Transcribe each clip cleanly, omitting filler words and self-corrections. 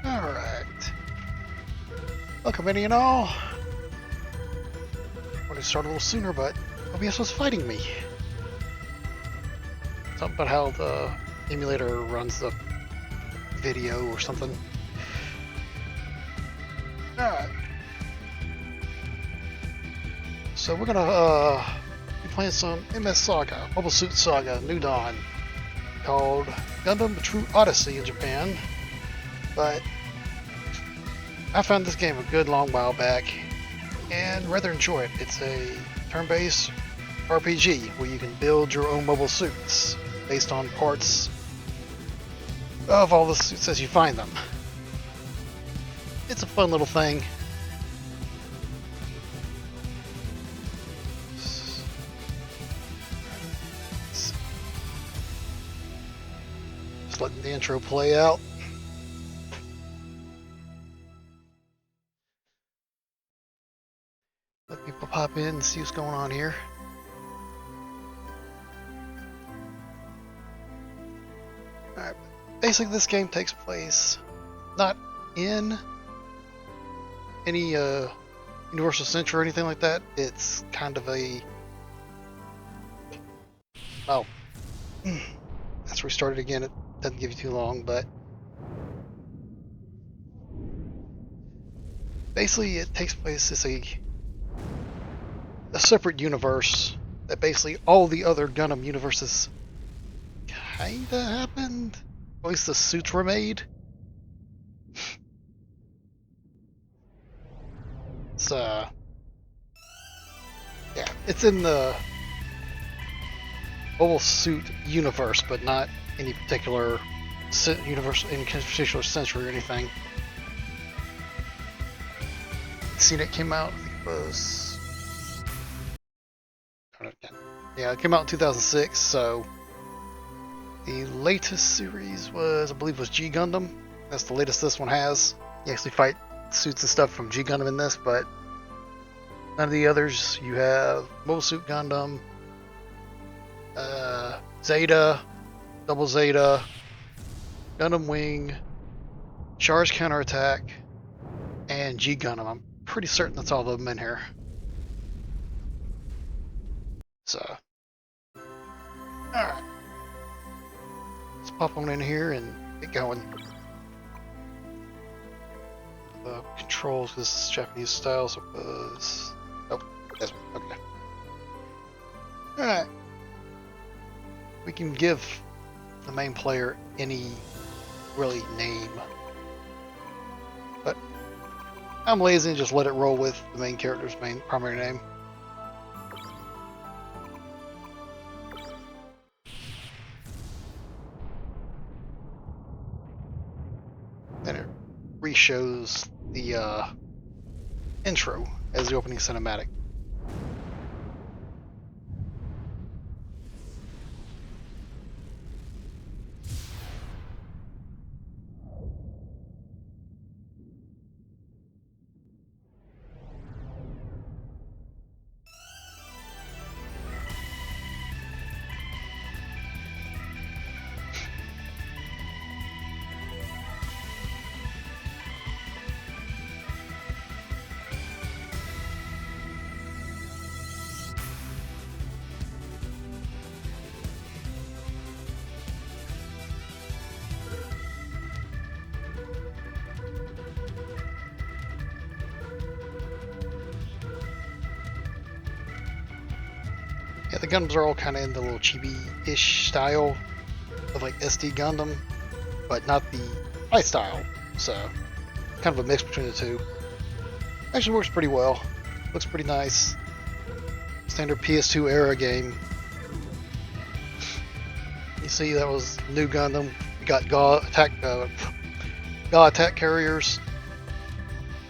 Alright. Welcome any and all. I wanted to start a little sooner, but OBS was fighting me. Something about how the emulator runs the video or something. Alright. So we're gonna be playing some MS Saga, Mobile Suit Saga, New Dawn, called Gundam The True Odyssey in Japan. But I found this game a good long while back and rather enjoy it. It's a turn-based RPG where you can build your own mobile suits based on parts of all the suits as you find them. It's a fun little thing. Just letting the intro play out. Let people pop in and see what's going on here. Alright, basically this game takes place not in any Universal Century or anything like that. It's kind of a... Oh. Let's restart it again. It doesn't give you too long, but... Basically it takes place as a separate universe that basically all the other Gundam universes kinda happened. At least the suits were made. So yeah, it's in the Mobile Suit universe, but not any particular universe, any particular century or anything. Seen it came out, I think it was... Yeah, it came out in 2006, so the latest series was, I believe, was G Gundam. That's the latest this one has. You actually fight suits and stuff from G Gundam in this, but none of the others. You have Mobile Suit Gundam, Zeta, Double Zeta, Gundam Wing, Char's Counterattack, and G Gundam. I'm pretty certain that's all of them in here. So, alright. Let's pop on in here and get going. Controls, this is Japanese style, so it was... Oh, that's one. Okay. Alright. We can give the main player any really name. But I'm lazy and just let it roll with the main character's main primary name. Then it re-shows the intro as the opening cinematic. Yeah, the Gundams are all kind of in the little chibi-ish style of like SD Gundam, but not the high style. So, kind of a mix between the two. Actually works pretty well. Looks pretty nice. Standard PS2 era game. You see, that was New Gundam. We got GA attack carriers,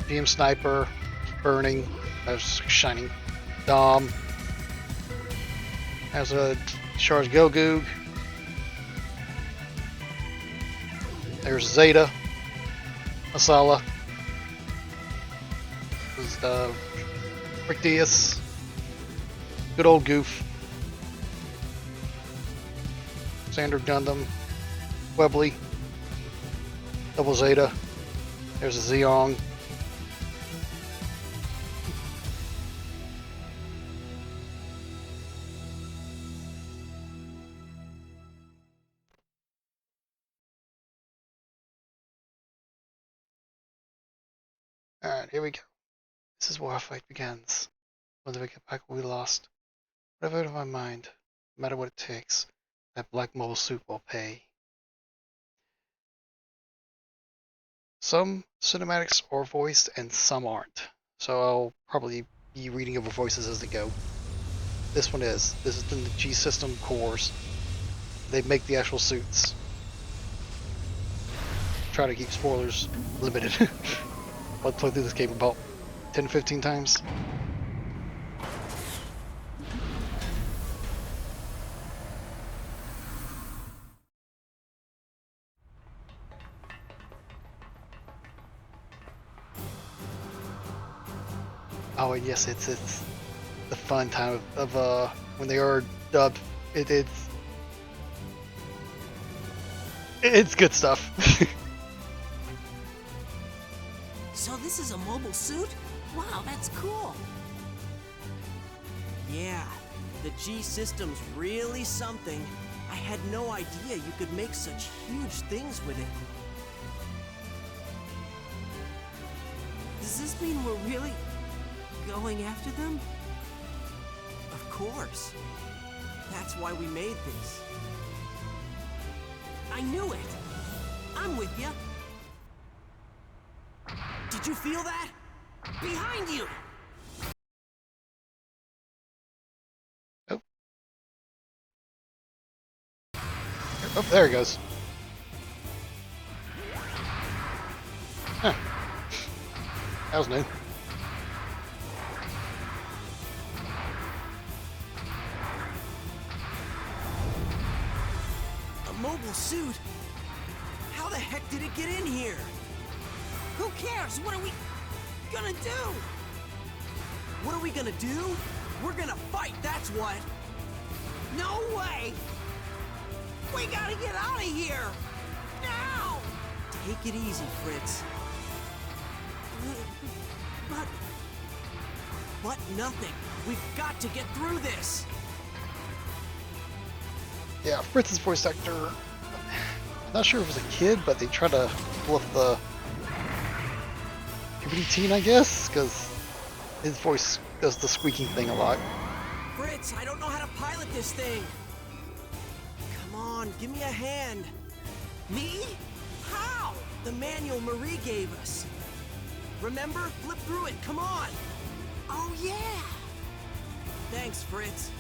GM Sniper, Burning, that was Shining, Dom. Has a Char's Gogoog. There's Zeta, Masala. There's Rick Diaz. Good old Goof. Standard Gundam. Webley. Double Zeta. There's a Zeong. Alright, here we go. This is where our fight begins. Whether we get back what we lost. Whatever out of my mind, no matter what it takes, that black mobile suit will pay. Some cinematics are voiced and some aren't. So I'll probably be reading over voices as they go. This one is. This is in the G System cores. They make the actual suits. Try to keep spoilers limited. I'll play through this game about 10-15 times. Oh, and yes, it's the fun time of when they are dubbed. It's good stuff. So this is a mobile suit? Wow, that's cool. Yeah, the G system's really something. I had no idea you could make such huge things with it. Does this mean we're really going after them? Of course. That's why we made this. I knew it! I'm with you! Did you feel that? Behind you! Oh. Oh, there he goes. Huh. That was new. A mobile suit? How the heck did it get in here? Who cares? What are we gonna do? What are we gonna do? We're gonna fight, that's what. No way! We gotta get out of here! Now! Take it easy, Fritz. But nothing. We've got to get through this. Yeah, Fritz's voice actor. I'm not sure if it was a kid, but they tried to pull up the puberty teen, I guess, because his voice does the squeaking thing a lot. Fritz, I don't know how to pilot this thing. Come on, give me a hand. Me? How? The manual Marie gave us. Remember? Flip through it, come on. Oh, yeah. Thanks, Fritz.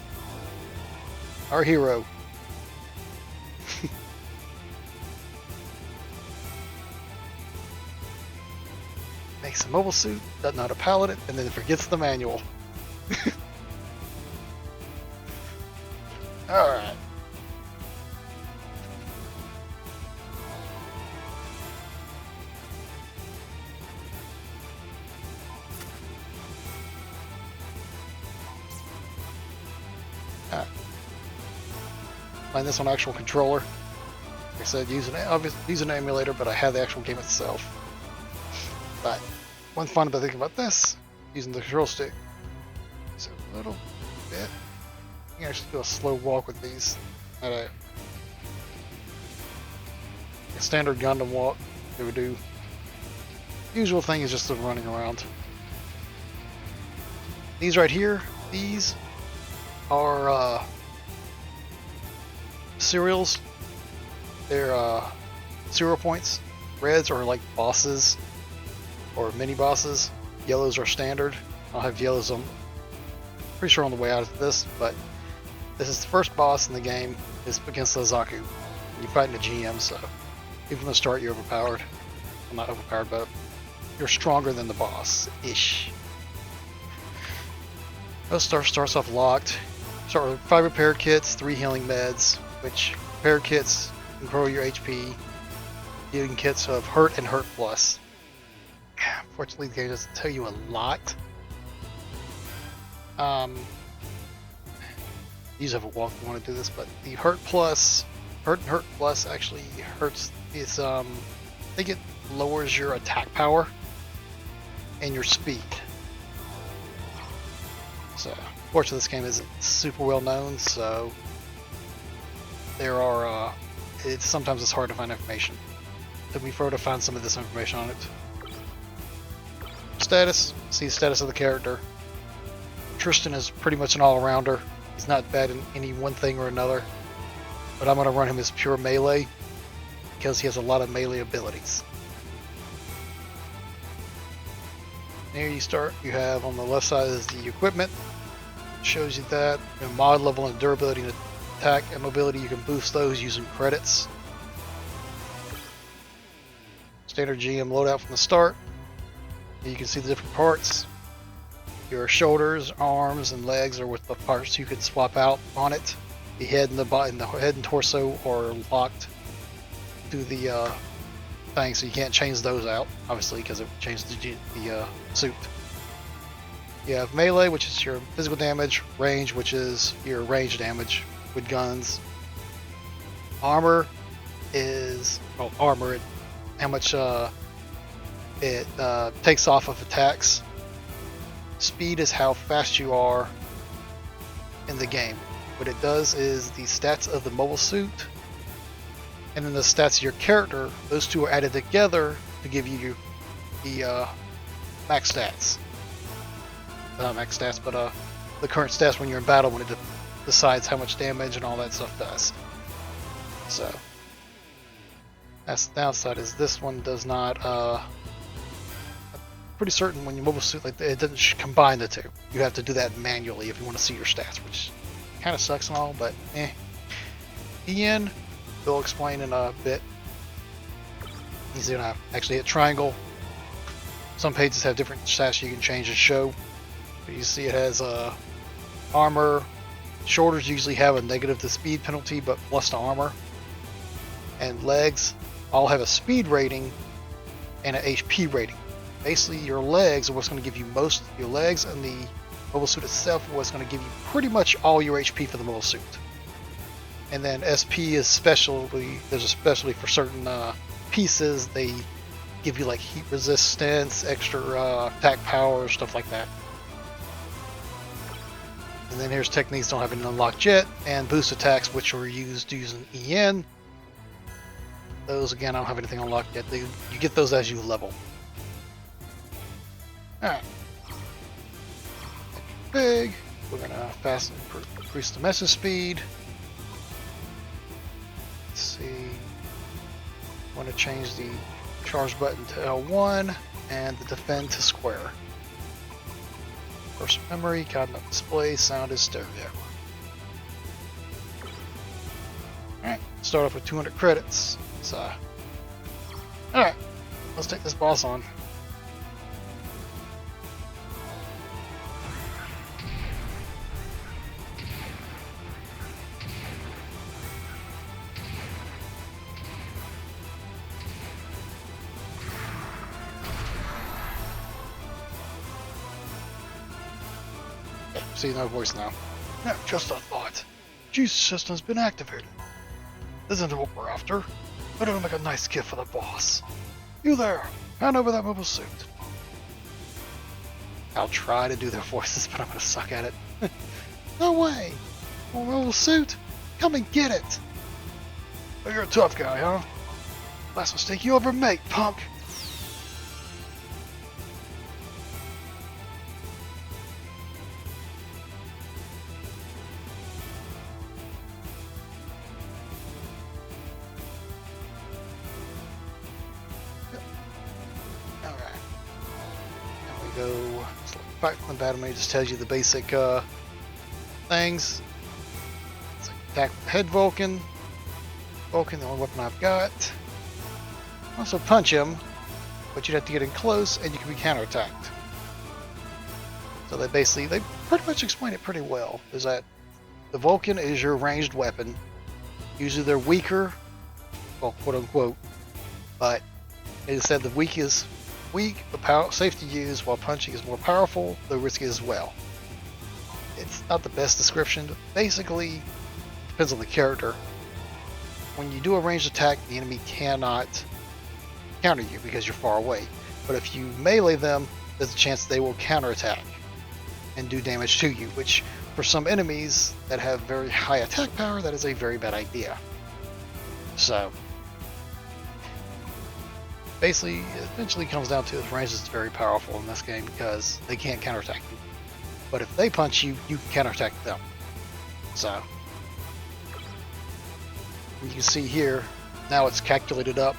Our hero. Makes a mobile suit, doesn't know how to pilot it, and then forgets the manual. Alright. Playing this on actual controller. Like I said, using an emulator, but I have the actual game itself. But one fun thing about this, using the control stick, is a little bit. You can actually do a slow walk with these. At a standard Gundam walk, it would do. Usual thing is just the running around. These right here, these are serials. They're serial points. Reds are like bosses or mini bosses. Yellows are standard. I'll have yellows on. Pretty sure on the way out of this, but this is the first boss in the game. It's against the Zaku. You're fighting a GM, so even from the start you're overpowered. I'm not overpowered, but you're stronger than the boss ish. Most starts off locked. Start with 5 repair kits, 3 healing meds, which repair kits can grow your HP. Healing kits of Hurt and Hurt Plus. Unfortunately, the game doesn't tell you a lot. You have a walk if you want to do this, but the Hurt Plus, Hurt and Hurt Plus actually hurts its think it lowers your attack power and your speed. So, fortunately, this game isn't super well known, so there are. Sometimes it's hard to find information. It took me forever to find some of this information on it. Status. See the status of the character. Tristan is pretty much an all-rounder. He's not bad in any one thing or another. But I'm going to run him as pure melee because he has a lot of melee abilities. There you start. You have on the left side is the equipment. It shows you that. Your mod level and durability and attack and mobility. You can boost those using credits. Standard GM loadout from the start. You can see the different parts. Your shoulders, arms, and legs are with the parts you can swap out on it. The head and the head and torso are locked to the thing, so you can't change those out, obviously, because it changed the suit. You have melee, which is your physical damage. Range, which is your range damage with guns. Armor is armor. How much it takes off of attacks. Speed is how fast you are in the game. What it does is the stats of the mobile suit and then the stats of your character, those two are added together to give you the max stats. Not max stats, but the current stats when you're in battle, when it decides how much damage and all that stuff does. So that's the downside, is this one does not pretty certain when you mobile suit like that, it doesn't combine the two. You have to do that manually if you want to see your stats, which kind of sucks and all, but eh. Ian, they'll explain in a bit. He's gonna actually hit triangle. Some pages have different stats you can change and show. But you see it has armor. Shoulders usually have a negative to speed penalty, but plus to armor. And legs all have a speed rating and an HP rating. Basically, your legs are what's going to give you most. Your legs and the mobile suit itself are what's going to give you pretty much all your HP for the mobile suit. And then SP is specialty. There's a specialty for certain pieces. They give you like heat resistance, extra attack power, stuff like that. And then here's techniques don't have any unlocked yet, and boost attacks, which are used using EN. Those again, I don't have anything unlocked yet. You get those as you level. Alright. Big. We're gonna fasten, increase the message speed. Let's see. I want to change the charge button to L1 and the defend to square. First memory, cabinet display, sound is stereo. Alright, start off with 200 credits. So, alright, let's take this boss on. See, no voice now. Yeah, just a thought. Jesus system's been activated. Isn't it what we're after? But it'll make a nice gift for the boss. You there, hand over that mobile suit. I'll try to do their voices, but I'm gonna suck at it. No way! More mobile suit? Come and get it! Oh, you're a tough guy, huh? Last mistake you ever make, punk! Back from the battle menu just tells you the basic things. It's like attack with the head Vulcan. Vulcan, the only weapon I've got. Also punch him, but you'd have to get in close and you can be counterattacked. So they pretty much explain it pretty well. Is that the Vulcan is your ranged weapon. Usually they're weaker, well, quote unquote, but it said the weak is weak, but safe to use, while punching is more powerful, though risky as well. It's not the best description, but basically, depends on the character. When you do a ranged attack, the enemy cannot counter you because you're far away. But if you melee them, there's a chance they will counterattack and do damage to you, which for some enemies that have very high attack power, that is a very bad idea. So basically, it eventually comes down to his range is very powerful in this game because they can't counterattack you. But if they punch you, you can counterattack them. So you can see here, now it's calculated up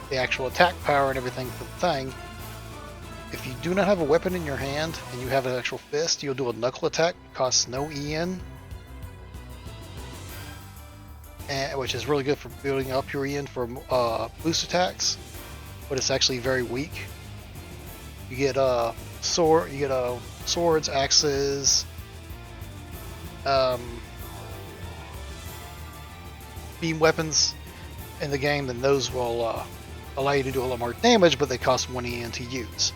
the actual attack power and everything for the thing. If you do not have a weapon in your hand and you have an actual fist, you'll do a knuckle attack. It costs no EN, which is really good for building up your EN for boost attacks. But it's actually very weak. You get swords, axes, beam weapons in the game, then those will allow you to do a lot more damage, but they cost 1 EN to use.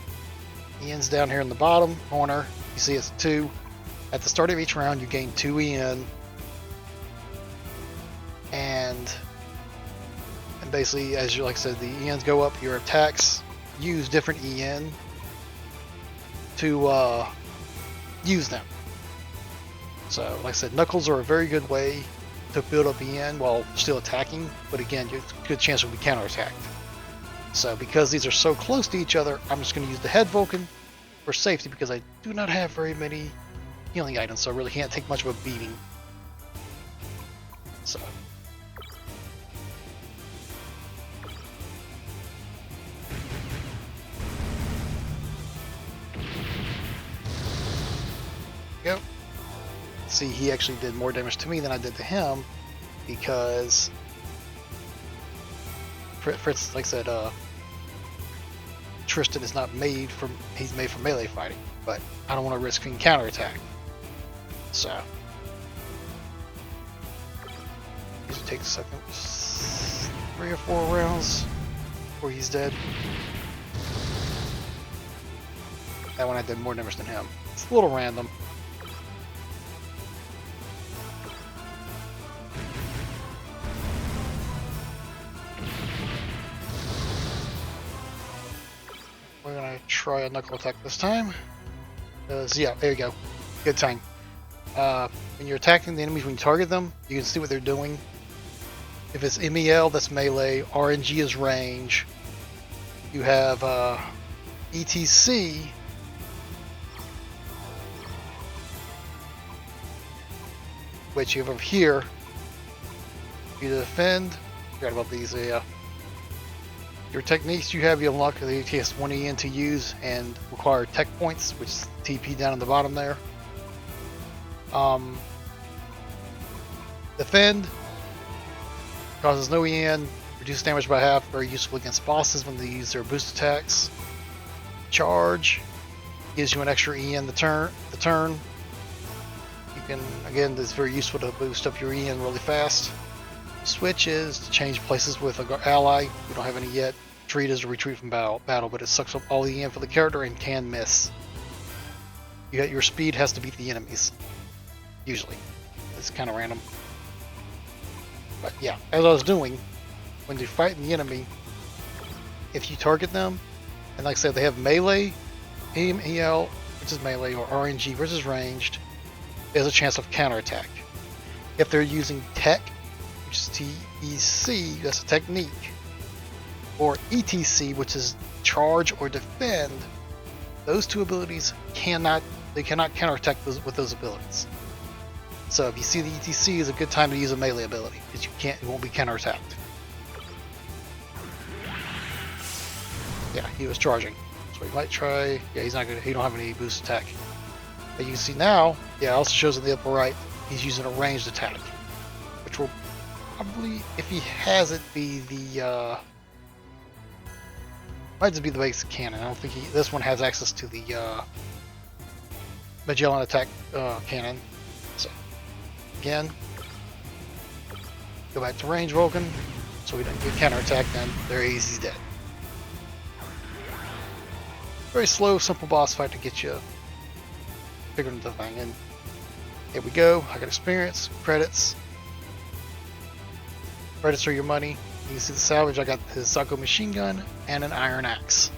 EN's down here in the bottom corner. You see it's 2. At the start of each round, you gain 2 EN, and basically, like I said, the ENs go up. Your attacks use different EN to use them. So, like I said, knuckles are a very good way to build up EN while still attacking, but again, you have a good chance you'll be counterattacked. So because these are so close to each other, I'm just going to use the head Vulcan for safety because I do not have very many healing items, so I really can't take much of a beating. So go. See, he actually did more damage to me than I did to him because Fritz, like I said, Tristan is not made for, he's made for melee fighting, but I don't want to risk being counterattack. So it takes 3 or 4 rounds before he's dead. That one I did more damage than him. It's a little random. We're gonna try a knuckle attack this time. Yeah, there you go. Good time. When you're attacking the enemies, when you target them, you can see what they're doing. If it's MEL, that's melee. RNG is range. You have ETC, which you have over here. You defend. Forgot about these. Yeah. Your techniques you have, you unlock the ATS 1 EN to use and require tech points, which is TP down on the bottom there. Defend causes no EN, reduce damage by half, very useful against bosses when they use their boost attacks. Charge gives you an extra EN the turn. You can, again, it's very useful to boost up your EN really fast. Switch is to change places with an ally. We don't have any yet. Retreat is to retreat from battle, but it sucks up all the EN for the character and can miss. Your speed has to beat the enemies. Usually. It's kind of random. But yeah, as I was doing, when you're fighting the enemy, if you target them, and like I said, they have melee, MEL, which is melee, or RNG, which is ranged, there's a chance of counterattack. If they're using tech, which is TEC, that's a technique, or ETC, which is charge or defend, those two abilities cannot counterattack with those abilities. So if you see the ETC is a good time to use a melee ability because it won't be counterattacked. Yeah, he was charging, so he might try. Yeah, he's not good. He don't have any boost attack. But you can see now, yeah, it also shows in the upper right, he's using a ranged attack, which will probably, if he has it, be the might just be the basic cannon. I don't think this one has access to the Magellan attack cannon. So again, go back to range Vulcan, so we don't get counterattacked. Then there he is, he's dead. Very slow, simple boss fight to get you figuring the thing. And here we go. I got experience, credits. Credits are your money. You can see the salvage. I got his Zaku machine gun and an iron axe.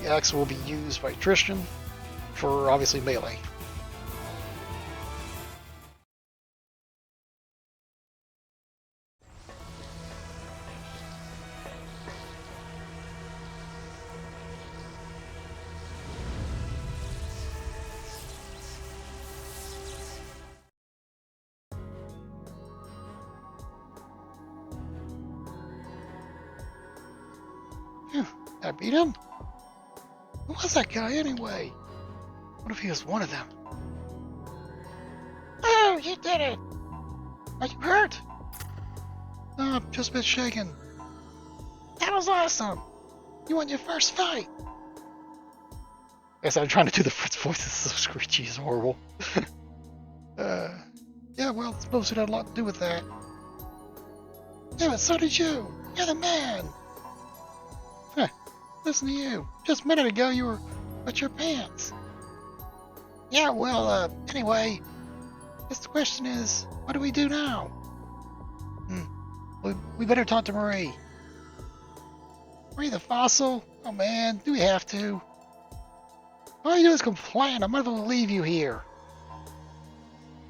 The axe will be used by Tristan for obviously melee. I beat him? Who was that guy anyway? What if he was one of them? Oh, you did it! Are you hurt? Oh, I'm just a bit shaken. That was awesome! You won your first fight! Guess I'm trying to do the Fritz voice. It's so screechy, it's horrible. Yeah, well, it's supposed to have a lot to do with that. Yeah, but so did you! You're the man! Huh, listen to you. Just a minute ago you were wet your pants. Yeah, well, anyway, guess the question is, what do we do now? We better talk to Marie. Marie the fossil? Oh man, do we have to? All you do is complain. I might as well leave you here.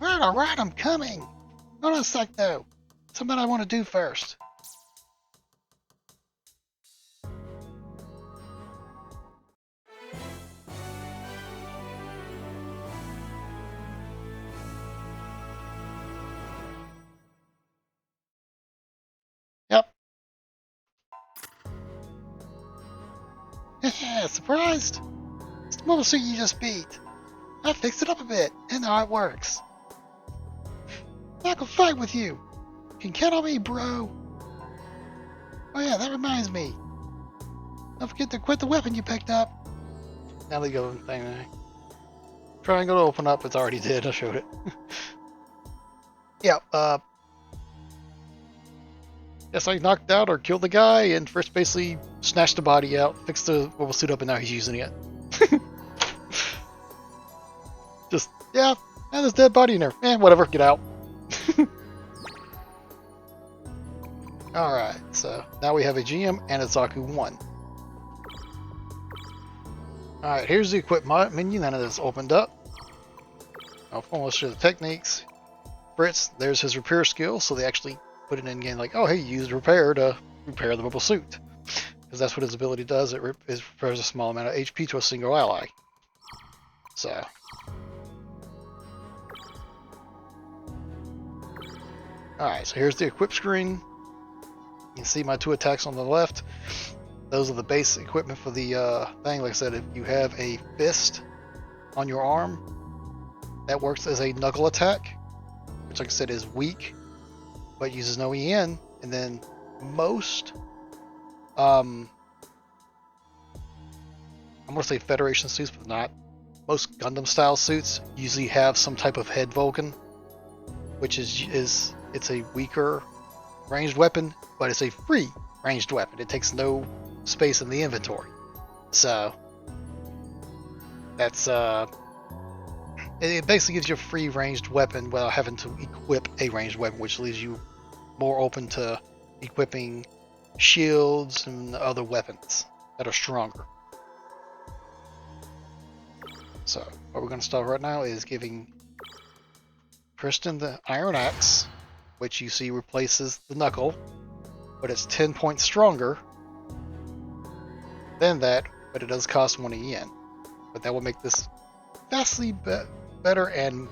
Alright, I'm coming. Hold on a sec though. Something I want to do first. Yep. Yeah, surprised? It's the mobile suit you just beat. I fixed it up a bit, and now it works. I can fight with you. You can count on me, bro. Oh yeah, that reminds me. Don't forget to quit the weapon you picked up. Now they go thing. Triangle to open up. It's already did. I showed it. Yeah. Yes, I knocked out or killed the guy, and first basically snatched the body out, fixed the mobile suit up, and now he's using it. Just yeah, and there's dead body in there. Whatever. Get out. Alright, so now we have a GM and a Zaku 1. Alright, here's the equip menu. None of this opened up. I'll almost show the techniques. Fritz, there's his repair skill, so they actually put it in game like, oh hey, use repair to repair the mobile suit. Because that's what his ability does, it repairs a small amount of HP to a single ally. So. Alright, so here's the equip screen. You can see my 2 attacks on the left. Those are the base equipment for the thing. Like I said, if you have a fist on your arm, that works as a knuckle attack, which like I said is weak, but uses no EN. And then most, I'm going to say Federation suits, but not. Most Gundam style suits usually have some type of head Vulcan, which is it's a weaker ranged weapon, but it's a free ranged weapon. It takes no space in the inventory. So that's it basically gives you a free ranged weapon without having to equip a ranged weapon, which leaves you more open to equipping shields and other weapons that are stronger. So what we're going to start right now is giving Tristan the Iron Axe, which you see replaces the knuckle, but it's 10 points stronger than that, but it does cost 1 yen. But that will make this vastly better and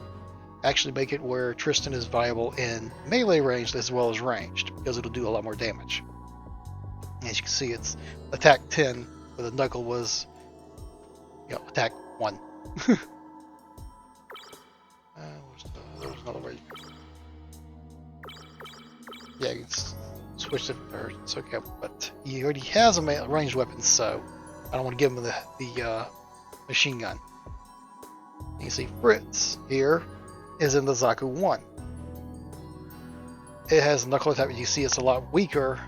actually make it where Tristan is viable in melee range as well as ranged, because it'll do a lot more damage. As you can see, it's attack 10, but the knuckle was, attack 1. There's another way. Yeah, you can switch it, or it's okay, but he already has a ranged weapon, so I don't want to give him the machine gun. You see Fritz here is in the Zaku 1. It has a knuckle attack, but you see it's a lot weaker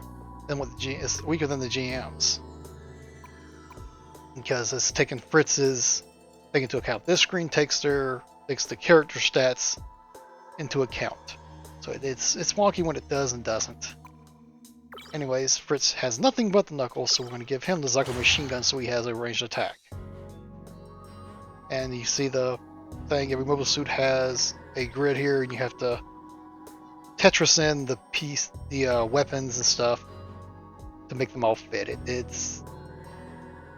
than what it's weaker than the GMs, because it's taking Fritz's into account. This screen takes the character stats into account, so it's wonky when it does and doesn't. anyways, Fritz has nothing but the knuckles, so we're going to give him the Zaku machine gun so he has a ranged attack. And you see the thing, every mobile suit has a grid here, and you have to Tetris in the weapons and stuff to make them all fit. It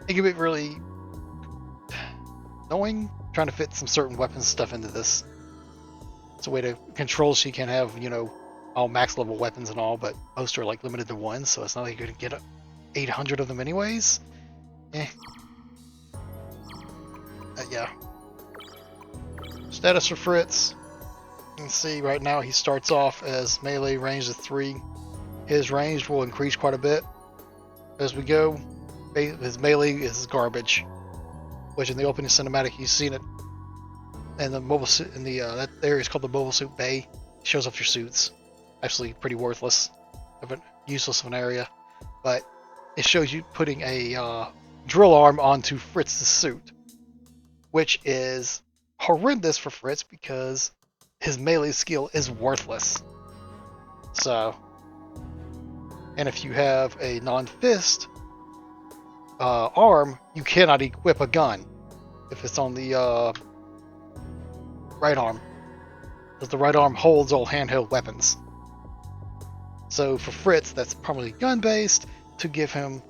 can be really annoying trying to fit some certain weapons stuff into this. It's a way to control so you can have, you know, all max level weapons and all, but most are like limited to one, so it's not like you're gonna get 800 of them anyways. Yeah. Status for Fritz. You can see right now he starts off as melee range of 3. His range will increase quite a bit as we go. His melee is garbage, which in the opening cinematic you've seen it. And the mobile suit in the that area is called the mobile suit bay. It shows off your suits. Actually, pretty worthless, useless of an area, but it shows you putting a drill arm onto Fritz's suit, which is horrendous for Fritz because his melee skill is worthless. So, and if you have a non-fist arm, you cannot equip a gun if it's on the right arm, because the right arm holds all handheld weapons. So for Fritz, that's primarily gun-based, to give him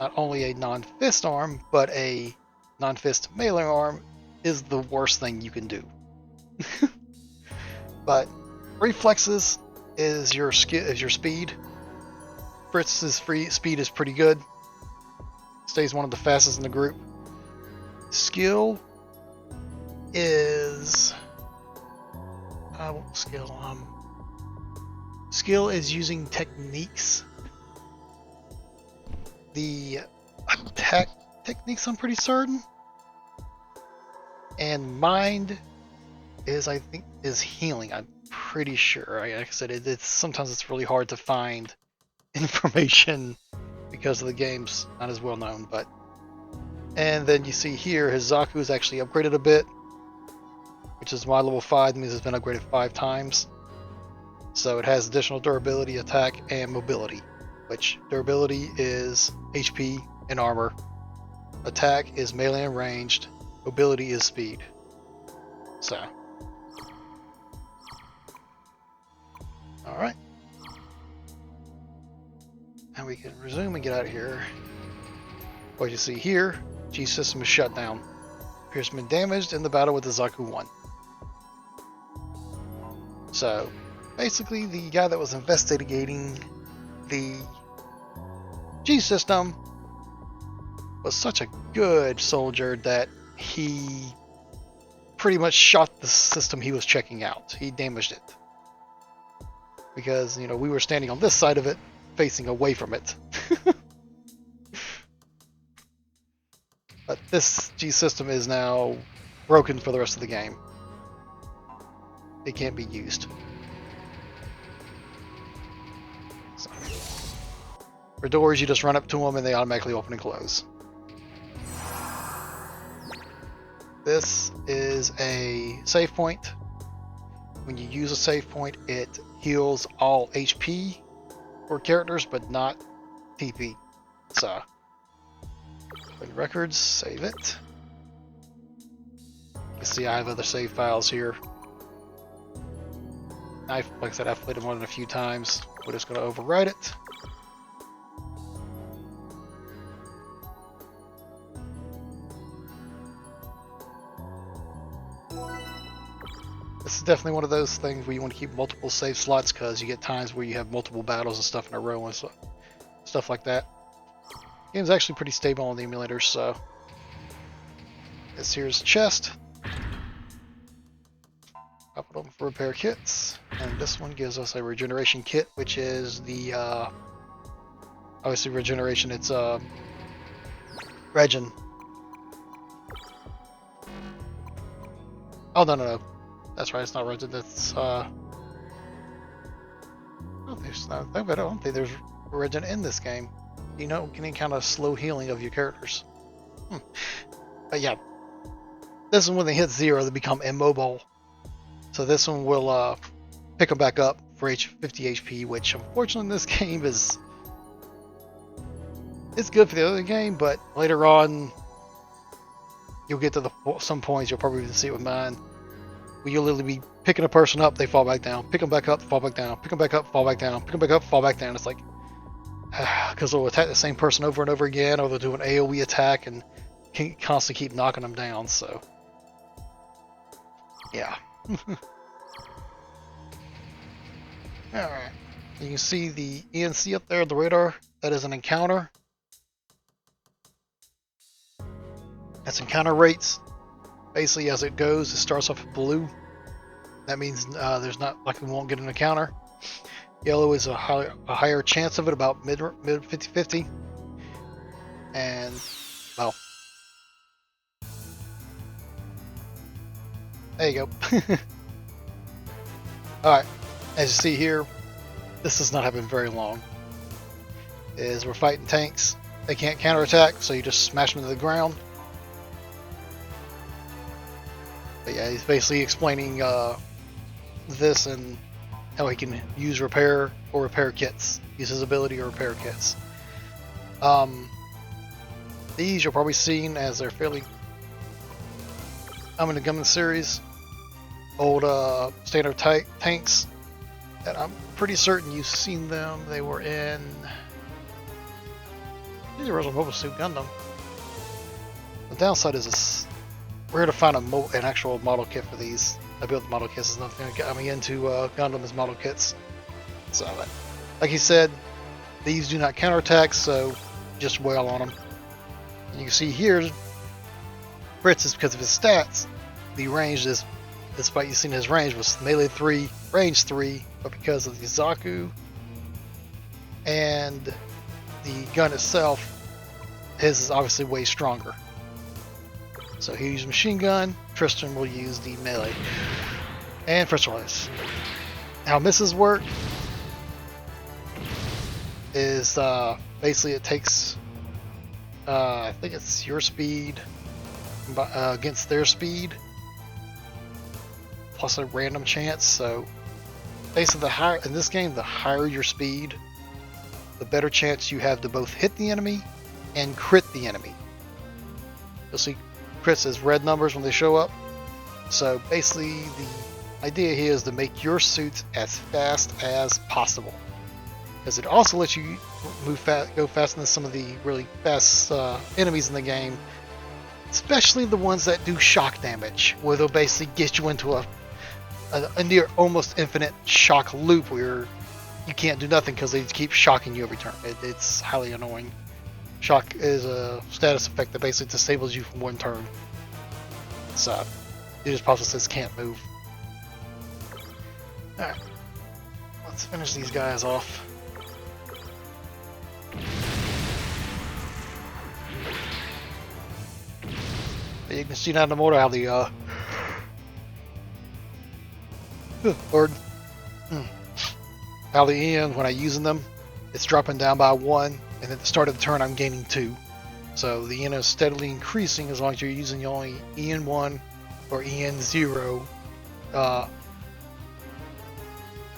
not only a non-fist arm, but a non-fist melee arm is the worst thing you can do. But reflexes is your speed. Fritz's speed is pretty good. Stays one of the fastest in the group. Skill is skill is using techniques. The attack techniques, I'm pretty certain. And mind is, I think, is healing. I'm pretty sure. Like I said, it's sometimes it's really hard to find information because of the game's not as well known. But and then you see here his Zaku is actually upgraded a bit, which is why level 5 means it's been upgraded 5 times. So it has additional durability, attack, and mobility. Which durability is HP and armor. Attack is melee and ranged. Mobility is speed. So. Alright. Now we can resume and get out of here. What you see here, G system is shut down. Appears to have been damaged in the battle with the Zaku 1. So, basically the guy that was investigating the G system was such a good soldier that he pretty much shot the system he was checking out. He damaged it. Because, you know, we were standing on this side of it, facing away from it. But this G system is now broken for the rest of the game. It can't be used. So, for doors, you just run up to them and they automatically open and close. This is a save point. When you use a save point, it heals all HP for characters, but not TP. So, open records, save it. You can see I have other save files here. Like I said, I've played it more than a few times. We're just going to overwrite it. This is definitely one of those things where you want to keep multiple save slots because you get times where you have multiple battles and stuff in a row and stuff like that. The game's actually pretty stable on the emulators, so this here's the chest. Pop it open for repair kits, and this one gives us a regeneration kit, which is the obviously regeneration. It's regen. Oh no. That's right, it's not regen. That's I don't think there's regen in this game. You know, any kind of slow healing of your characters. But yeah, this one when they hit 0, they become immobile. So this one will pick them back up super 50 HP, which unfortunately in this game is it's good for the other game, but later on you'll get to some points you'll probably even see it with mine. Where you'll literally be picking a person up, they fall back down, pick them back up, fall back down, pick them back up, fall back down, pick them back up, fall back down. It's like because they'll attack the same person over and over again, or they'll do an AoE attack and can constantly keep knocking them down. So yeah. Alright, you can see the ENC up there on the radar. That is an encounter. That's encounter rates. Basically, as it goes, it starts off with blue. That means there's not like we won't get an encounter. Yellow is a higher chance of it, about mid 50-50. And well, there you go. Alright, as you see here, this does not happen very long. Is we're fighting tanks. They can't counterattack, so you just smash them into the ground. But yeah, he's basically explaining this and how he can use repair or repair kits. Use his ability or repair kits. These you're probably seen as they're fairly in the Gundam series. Old standard tanks. And I'm pretty certain you've seen them. They were in the original Mobile Suit Gundam. The downside is this. We're here to find an actual model kit for these. I built the model kits. Is nothing that got me into Gundam as model kits. So, like he said, these do not counterattack, so just wail on them. And you can see here, Fritz is because of his stats. The range is, despite you seeing his range, was melee 3, range 3, but because of the Zaku and the gun itself, his is obviously way stronger. So he uses machine gun, Tristan will use the melee. And first choice. How misses work is basically it takes I think it's your speed against their speed plus a random chance. So basically in this game, the higher your speed, the better chance you have to both hit the enemy and crit the enemy. You'll see crits as red numbers when they show up. So basically the idea here is to make your suits as fast as possible, because it also lets you go faster than some of the really fast enemies in the game, especially the ones that do shock damage, where they'll basically get you into a near almost infinite shock loop where you can't do nothing because they keep shocking you every turn. It's highly annoying. Shock is a status effect that basically disables you from one turn. So it just probably says can't move. Alright, let's finish these guys off. But you can see down the motor how the how the end when I'm using them, it's dropping down by 1, and at the start of the turn I'm gaining 2. So the EN is steadily increasing as long as you're using only EN1 or EN0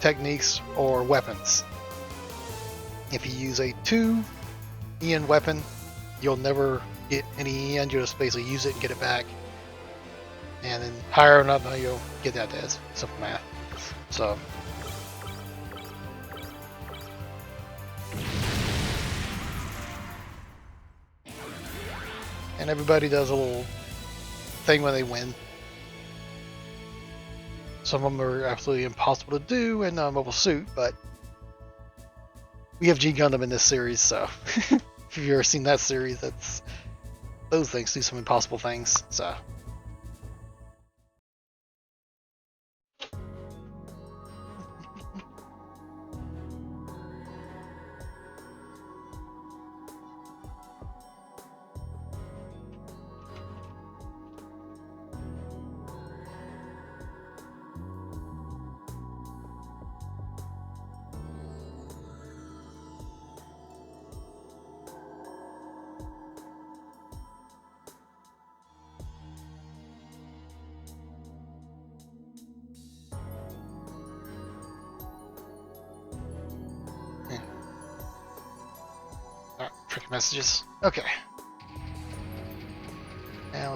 techniques or weapons. If you use a 2 EN weapon, you'll never get any EN, you'll just basically use it and get it back. And then higher or not, you'll get that as simple math. So and everybody does a little thing when they win. Some of them are absolutely impossible to do in Mobile Suit, but we have G Gundam in this series, so if you've ever seen that series, those things do some impossible things. So messages. Okay. Now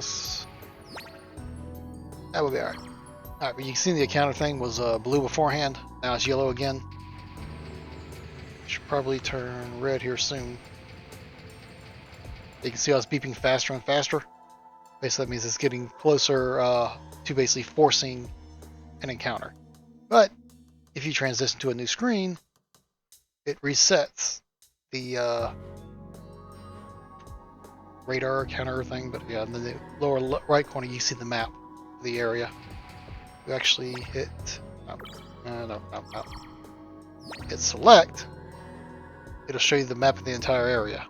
that will be alright. Alright, but you can see the encounter thing was blue beforehand. Now it's yellow again. Should probably turn red here soon. You can see how it's beeping faster and faster. Basically, that means it's getting closer to basically forcing an encounter. But if you transition to a new screen, it resets the radar counter thing. But yeah, in the lower right corner, you see the map of the area. You actually hit hit select. It'll show you the map of the entire area.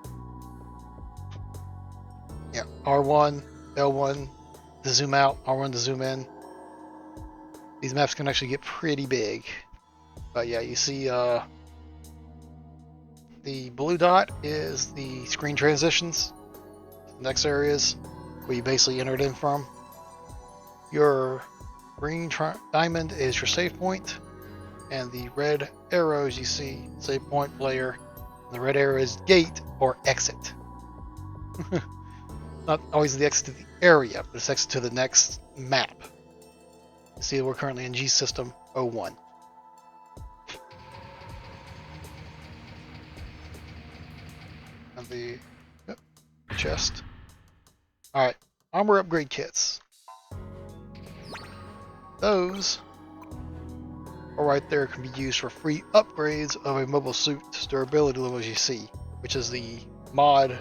Yeah, R1, L1 to zoom out, R1 to zoom in. These maps can actually get pretty big. But yeah, you see the blue dot is the screen transitions. The next areas where you basically entered in from. Your green diamond is your save point, and the red arrows you see, save point player. The red arrow is gate or exit. Not always the exit to the area, but it's exit to the next map. You see, we're currently in G System 01. And the chest. Alright, armor upgrade kits. Those are right there, can be used for free upgrades of a mobile suit's durability level, as you see, which is the mod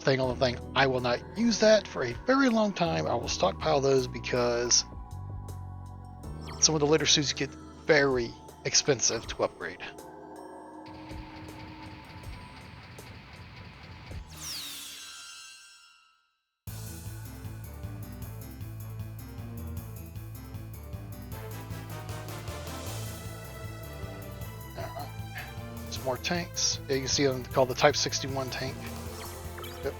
thing on the thing. I will not use that for a very long time. I will stockpile those because some of the later suits get very expensive to upgrade. Some more tanks. Yeah, you can see them called the Type 61 tank. Yep.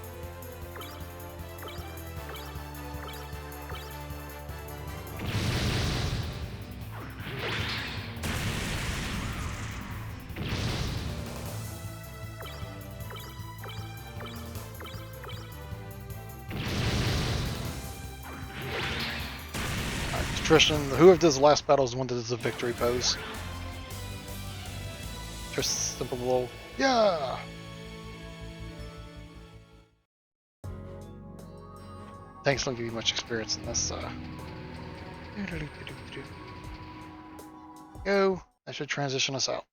Tristan, whoever does the last battle is the one that does the victory pose. Just simple little, yeah. Tanks don't give you much experience in this. Go. That should transition us out.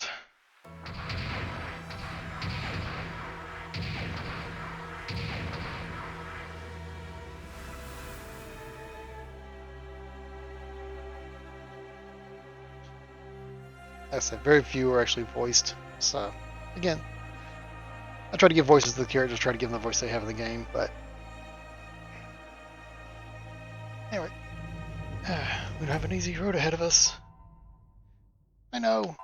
Like I said, very few are actually voiced. So, again, I try to give voices to the characters, try to give them the voice they have in the game, but anyway, we don't have an easy road ahead of us. I know.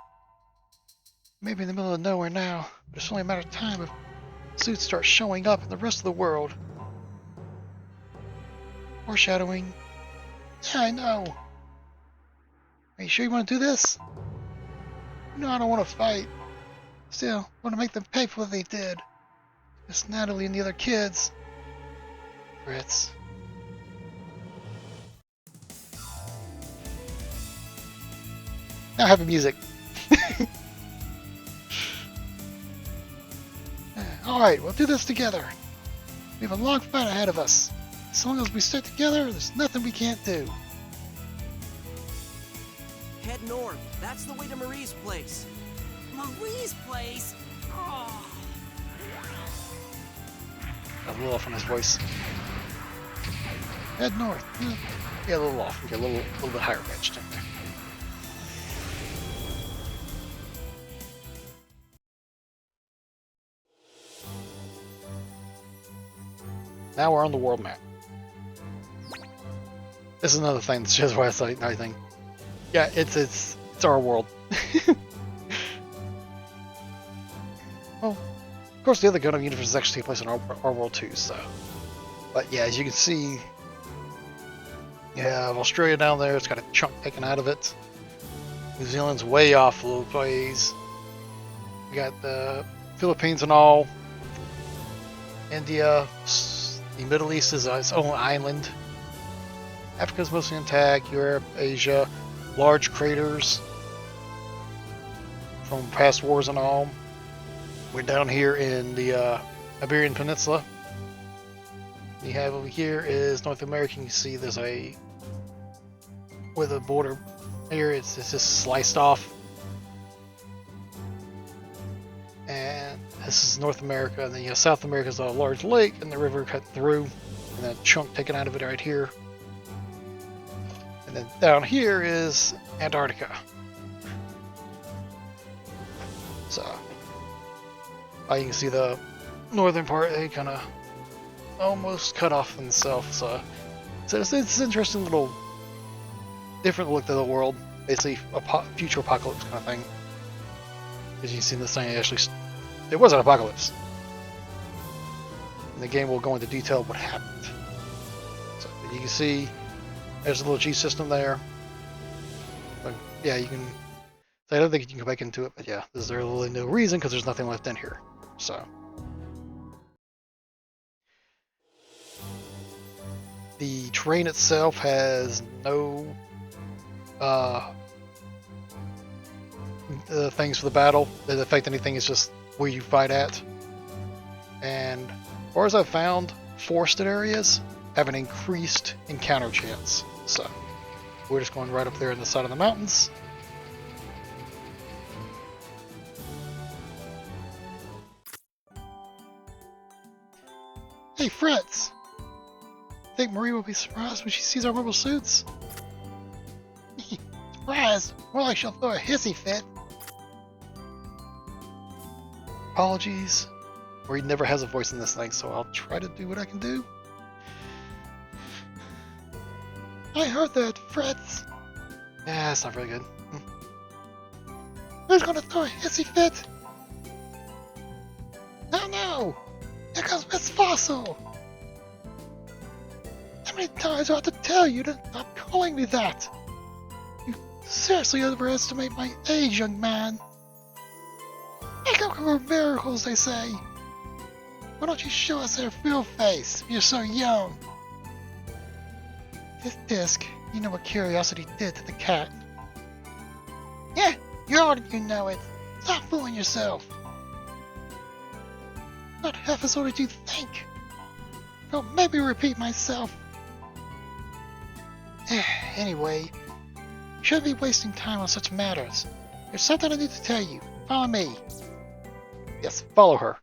Maybe in the middle of nowhere now, but it's only a matter of time if suits start showing up in the rest of the world. Foreshadowing. Yeah, I know. Are you sure you want to do this? No, I don't want to fight. Still, I want to make them pay for what they did. It's Natalie and the other kids. Fritz. Now have the music. Alright, we'll do this together. We have a long fight ahead of us. As long as we stick together, there's nothing we can't do. Head north. That's the way to Marie's place. Marie's place? Oh. A little off on his voice. Head north. Yeah, a little off. Okay, a little bit higher pitched in there. Now we're on the world map. This is another thing that shows why I say everything. Yeah, it's our world. Well, of course, the other Gundam universe actually takes place in our world too. So, but yeah, as you can see, you have Australia down there. It's got a chunk taken out of it. New Zealand's way off a little ways. We got the Philippines and all India, the Middle East is its own island. Africa's mostly intact. Europe, Asia, large craters from past wars and all. We're down here in the Iberian Peninsula. We have over here is North America. You can see there's a where the border here it's just sliced off. And this is North America, and then South America is a large lake and the river cut through, and then a chunk taken out of it right here. And then down here is Antarctica. So you can see the northern part, they kind of almost cut off themselves. So it's an interesting little different look to the world, basically a future apocalypse kind of thing. As you can see in this thing, it was an apocalypse. And the game will go into detail what happened. So you can see there's a little G system there. But yeah, you can. I don't think you can go back into it, but yeah, there's really no reason because there's nothing left in here. So the terrain itself has no things for the battle that affect anything. It's just where you fight at. And as far as I've found, forested areas have an increased encounter chance. So we're just going right up there in the side of the mountains. Hey Fritz! I think Marie will be surprised when she sees our mobile suits. Surprised? More like she'll throw a hissy fit. Apologies. Marie never has a voice in this thing, so I'll try to do what I can do. I heard that, Fritz. Yeah, that's not really good. Who's gonna throw a hissy fit? Oh no! Here comes Miss Fossil! How many times do I have to tell you to stop calling me that? You seriously overestimate my age, young man. I come from miracles, they say. Why don't you show us their real face if you're so young? This disc, you know what curiosity did to the cat. Yeah, you already know it. Stop fooling yourself. Not half as old as you think. Don't maybe repeat myself. Anyway, you shouldn't be wasting time on such matters. There's something I need to tell you. Follow me. Yes, follow her.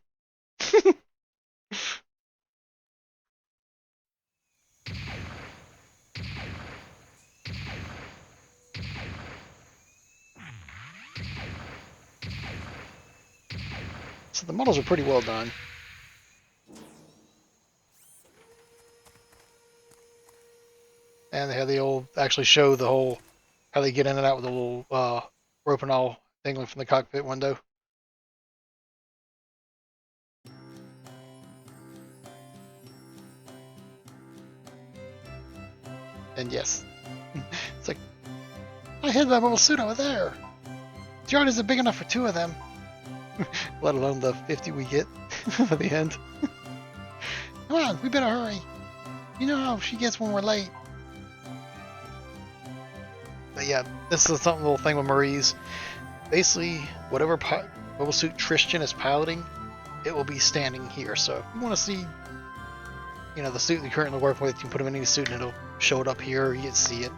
So the models are pretty well done. And they have the old, actually show the whole, how they get in and out with the little rope and all dangling from the cockpit window. And yes, it's like, I hid that little suit over there. The yard isn't big enough for two of them. Let alone the 50 we get at the end. Come on, we better hurry. You know how she gets when we're late. But yeah, this is something little thing with Marie's. Basically, whatever mobile suit Tristan is piloting, it will be standing here. So if you want to see, you know, the suit you currently work with, you can put them in any suit and it'll show it up here. You can see it.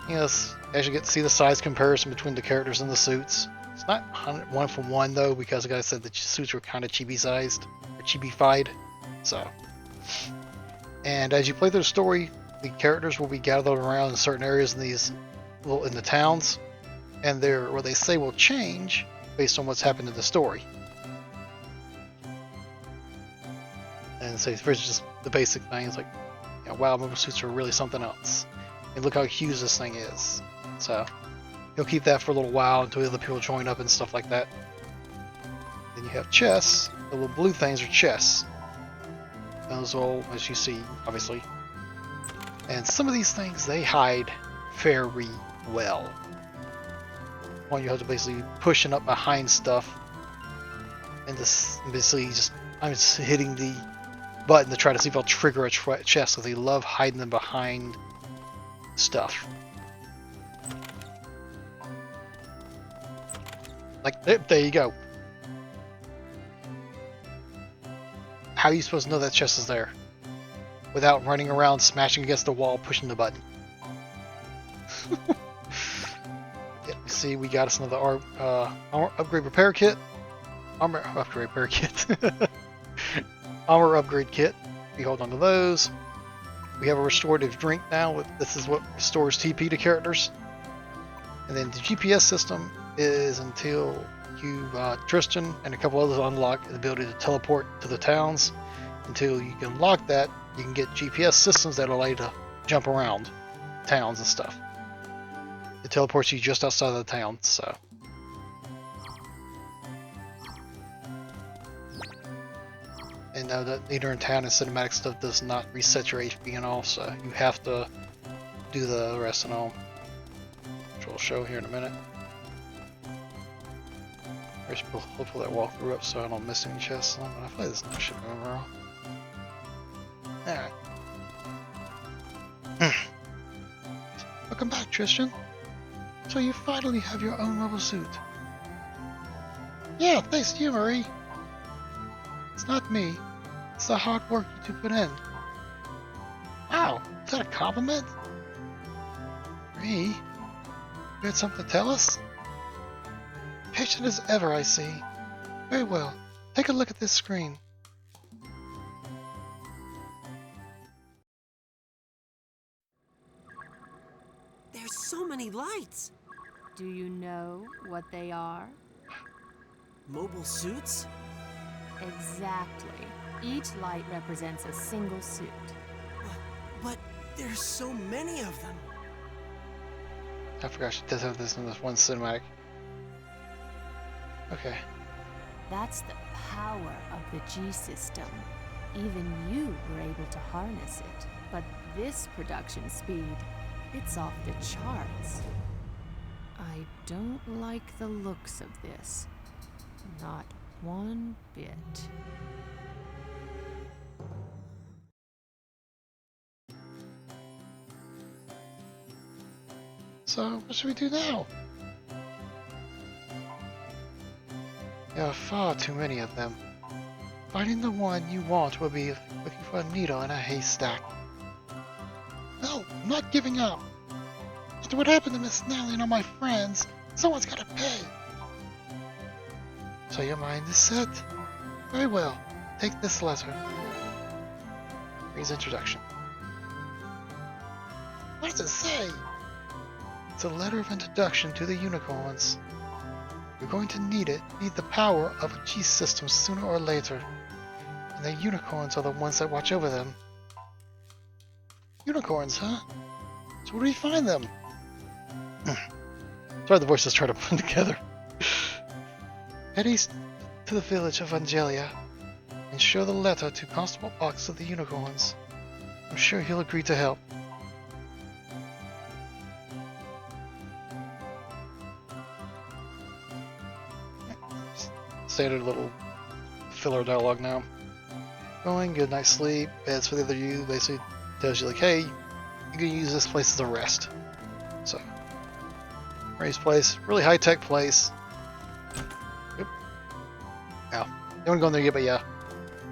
Yes, as you get to see the size comparison between the characters and the suits. It's not 1-for-1 though, because like I said, the suits were kind of chibi sized or chibi-fied. So, and as you play through the story, the characters will be gathered around in certain areas in these in the towns, and what they say will change based on what's happened in the story. And so first, just the basic things like, you know, wow, mobile suits are really something else. And look how huge this thing is. So he'll keep that for a little while until other people join up and stuff like that. Then you have chests. The little blue things are chests. Those all, as you see, obviously. And some of these things, they hide very well. One, you have to basically pushing up behind stuff. And this basically I'm just hitting the button to try to see if I'll trigger a chest, because they love hiding them behind stuff. Like, there you go. How are you supposed to know that chest is there without running around, smashing against the wall, pushing the button? Yeah, see, we got us another armor upgrade repair kit. Armor upgrade repair kit. Armor upgrade kit. We hold on to those. We have a restorative drink now. This is what restores TP to characters. And then the GPS system is until you, Tristan and a couple others unlock the ability to teleport to the towns. Until you can unlock that, you can get GPS systems that allow you to jump around towns and stuff. It teleports you just outside of the town, so. And now that later in town and cinematic stuff does not reset your HP and all, so you have to do the rest and all. Which we'll show here in a minute. We'll pull that walkthrough up so I don't miss any chests. But I feel like this should go wrong. Alright. Welcome back, Tristan. So you finally have your own mobile suit. Yeah, thanks to you, Marie. It's not me. It's the hard work you two put in. Wow, is that a compliment? Marie, you had something to tell us? Patient as ever, I see. Very well. Take a look at this screen. There's so many lights. Do you know what they are? Mobile suits? Exactly. Each light represents a single suit. But there's so many of them. I forgot she does have this in this one cinematic. Okay. That's the power of the G system. Even you were able to harness it. But this production speed, it's off the charts. I don't like the looks of this. Not one bit. So, what should we do now? There are far too many of them. Finding the one you want will be looking for a needle in a haystack. No, I'm not giving up. After what happened to Miss Nellie and all my friends, someone's gotta pay. So your mind is set? Very well. Take this letter. Reads introduction. What does it say? It's a letter of introduction to the unicorns. You're going to need the power of a G system sooner or later. And the unicorns are the ones that watch over them. Unicorns, huh? So where do we find them? Sorry, the voices try to put them together. Head east to the village of Angelia and show the letter to Constable Ox of the Unicorns. I'm sure he'll agree to help. Standard little filler dialogue now. Going, good night's sleep, beds for the other you, basically tells you like, hey, you can use this place as a rest. So, Marie's place, really high-tech place. Yep. Ow. Don't want to go in there yet, but yeah.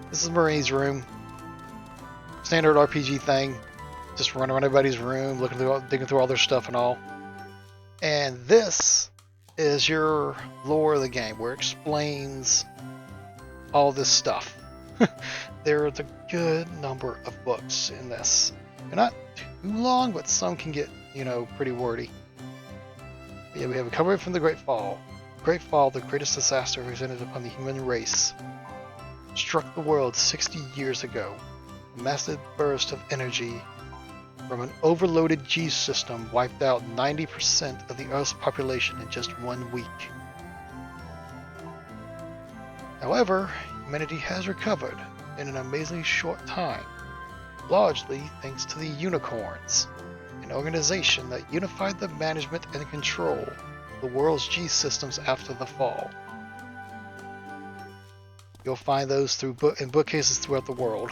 This is Marie's room. Standard RPG thing. Just run around everybody's room, looking through, digging through all their stuff and all. And this is your lore of the game, where it explains all this stuff. There's a good number of books in this. They're not too long, but some can get, you know, pretty wordy. But yeah, we have a cover from the Great Fall. Great Fall, the greatest disaster presented upon the human race, struck the world 60 years ago. A massive burst of energy from an overloaded G system wiped out 90% of the Earth's population in just 1 week. However, humanity has recovered in an amazingly short time, largely thanks to the Unicorns, an organization that unified the management and control of the world's G systems after the fall. You'll find those through in bookcases throughout the world.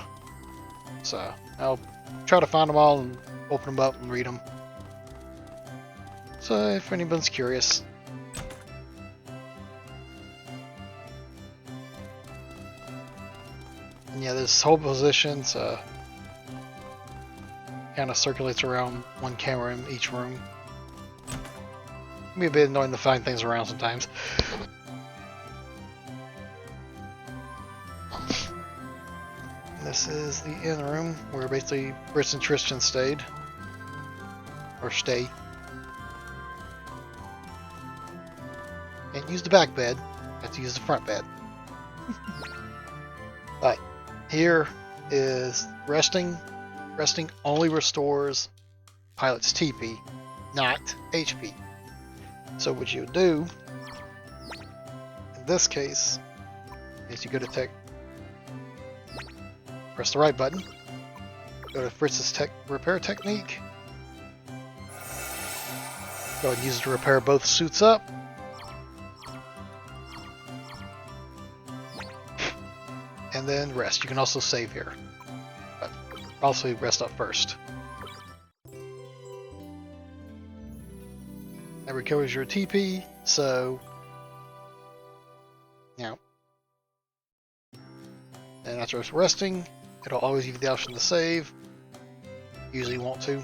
So I'll try to find them all and open them up and read them. So if anyone's curious. And yeah, this whole position kind of circulates around one camera in each room. Can be a bit annoying to find things around sometimes. This is the inn room where basically Britt and Tristan stayed. Or stay. Can't use the back bed, have to use the front bed. Alright, here is resting. Resting only restores pilot's TP, not HP. So what you do, in this case, is you go to tech, press the right button, go to Fritz's repair technique, go ahead and use it to repair both suits up, and then rest. You can also save here, but also rest up first. That recovers your TP, so now, and after it's resting, it'll always give you the option to save. Usually want to.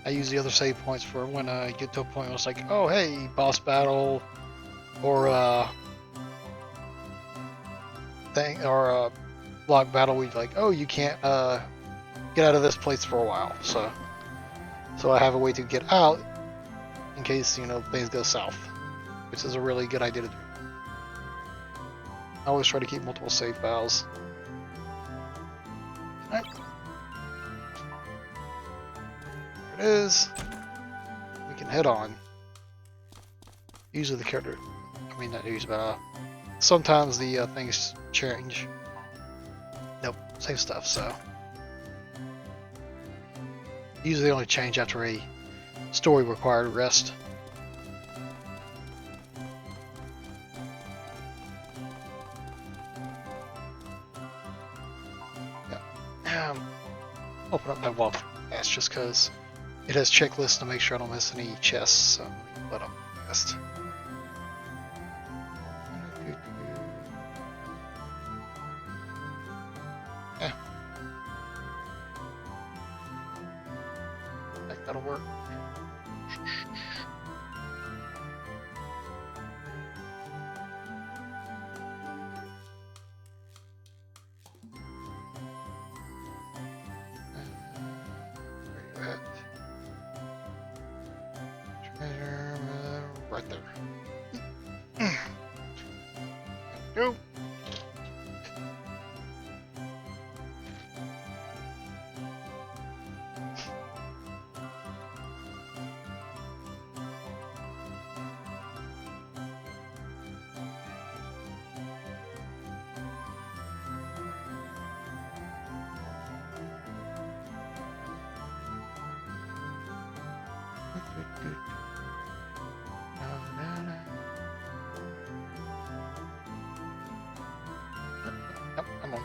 I use the other save points for when I get to a point where it's like, oh hey, boss battle, or thing, or block battle. We like, oh, you can't get out of this place for a while. So I have a way to get out in case things go south, which is a really good idea to do. I always try to keep multiple save files. Alright. There it is. We can head on. Usually the character, I mean not usually, but sometimes the things change. Nope, same stuff, so. Usually they only change after a story required rest. Yeah. Open up my walkthrough. That's just because it has checklists to make sure I don't miss any chests, so let up fast. Yeah. I think that'll work. Right there. Go. Yep, I'm on.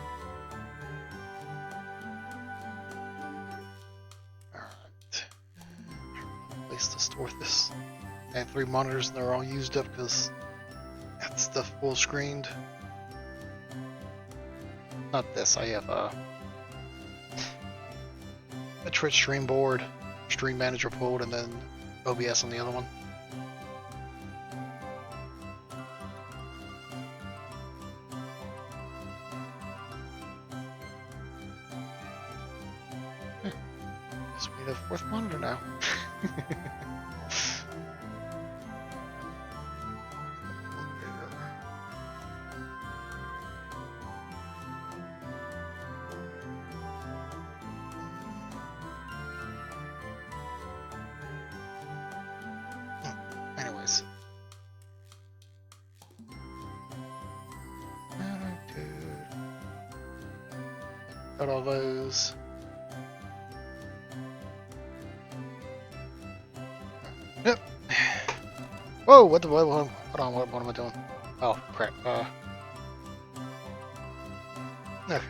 Alright. Place to store this. I have 3 monitors and they're all used up because that stuff full screened. Not this, I have a Twitch stream board, stream manager pulled, and then OBS on the other one. Guess we need a 4th monitor now. Anyways. Got all those. Yep. Whoa, what the, hold on, what am I doing? Oh, crap. No.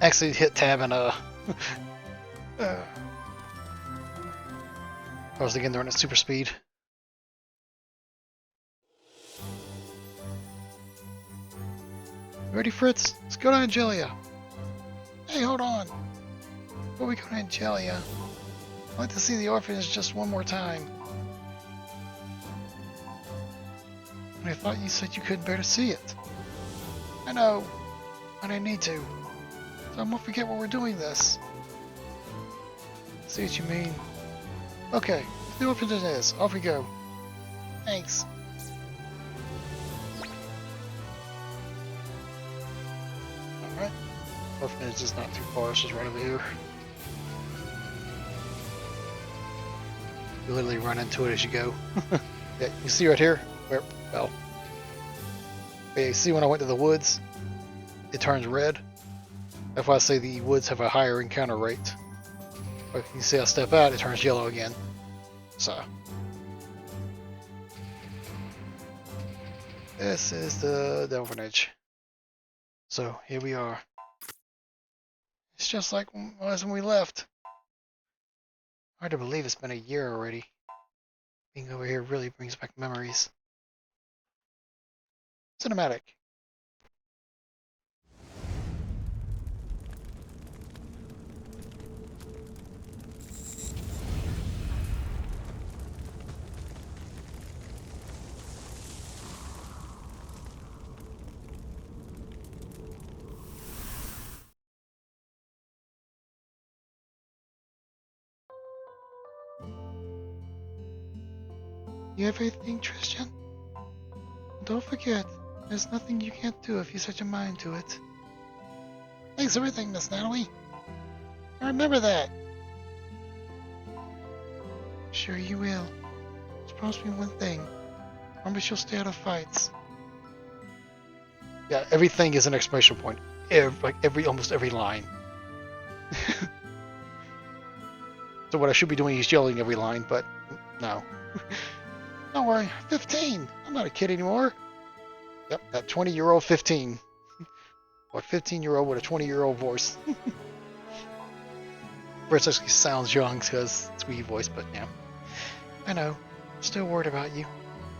Actually hit tab and, I was again doing it super speed. Ready, Fritz? Let's go to Angelia. Hey, hold on. Before we go to Angelia, I'd like to see the orphanage just one more time. And I thought you said you couldn't bear to see it. I know, and I need to. So I won't forget why we're doing this. See what you mean. Okay, the orphanage is. Off we go. Thanks. Alright. Orphanage is not too far, it's just right over here. You literally run into it as you go. Yeah, you see right here? Where? Well. Yeah, you see when I went to the woods? It turns red. That's why I say the woods have a higher encounter rate. But you see I step out, it turns yellow again. So. This is the orphanage. So, here we are. It's just like it was when we left. Hard to believe it's been a year already. Being over here really brings back memories. Cinematic. You have anything, Tristan? Don't forget, there's nothing you can't do if you set your mind to it. Thanks for everything, Miss Natalie. I remember that. Sure you will. Just promise me one thing. Promise you'll stay out of fights. Yeah, everything is an exclamation point. Almost every line. So what I should be doing is yelling every line, but no. Don't worry, 15. I'm not a kid anymore. Yep, that 20-year-old 15. Or 15-year-old with a 20-year-old voice. First actually sounds young because it's wee voice, but yeah. I know. I'm still worried about you.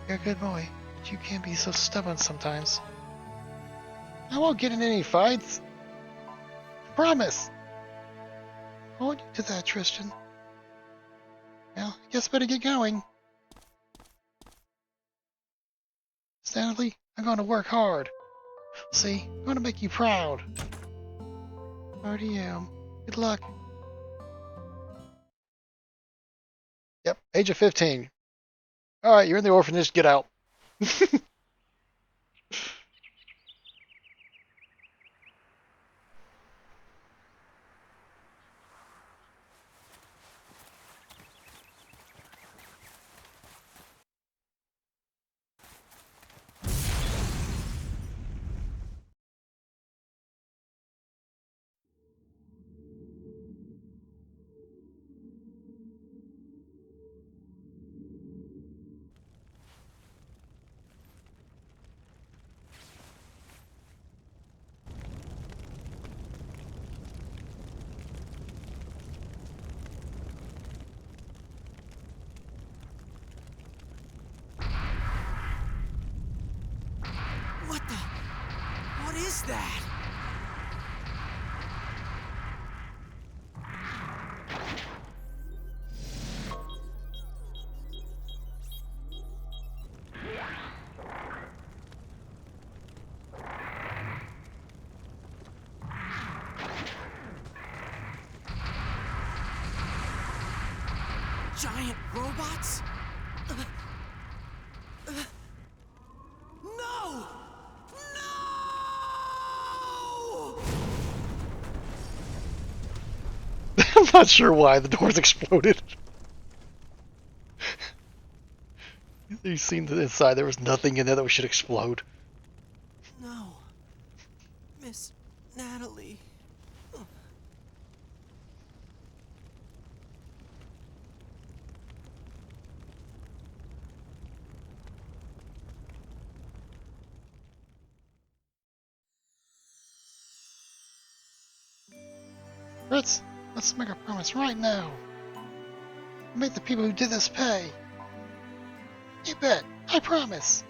You're a good boy, but you can be so stubborn sometimes. I won't get in any fights. Promise. Hold you to that, Tristan. Well, I guess I better get going. Stanley, I'm going to work hard. See, I'm going to make you proud. Already am. Good luck. Yep, age of 15. Alright, you're in the orphanage, get out. What is that? Giant robots? No! No! I'm not sure why the doors exploded. You seen the inside, there was nothing in there that should explode. No. Miss Natalie. Fritz, let's make a promise right now. Make the people who did this pay. You bet, I promise.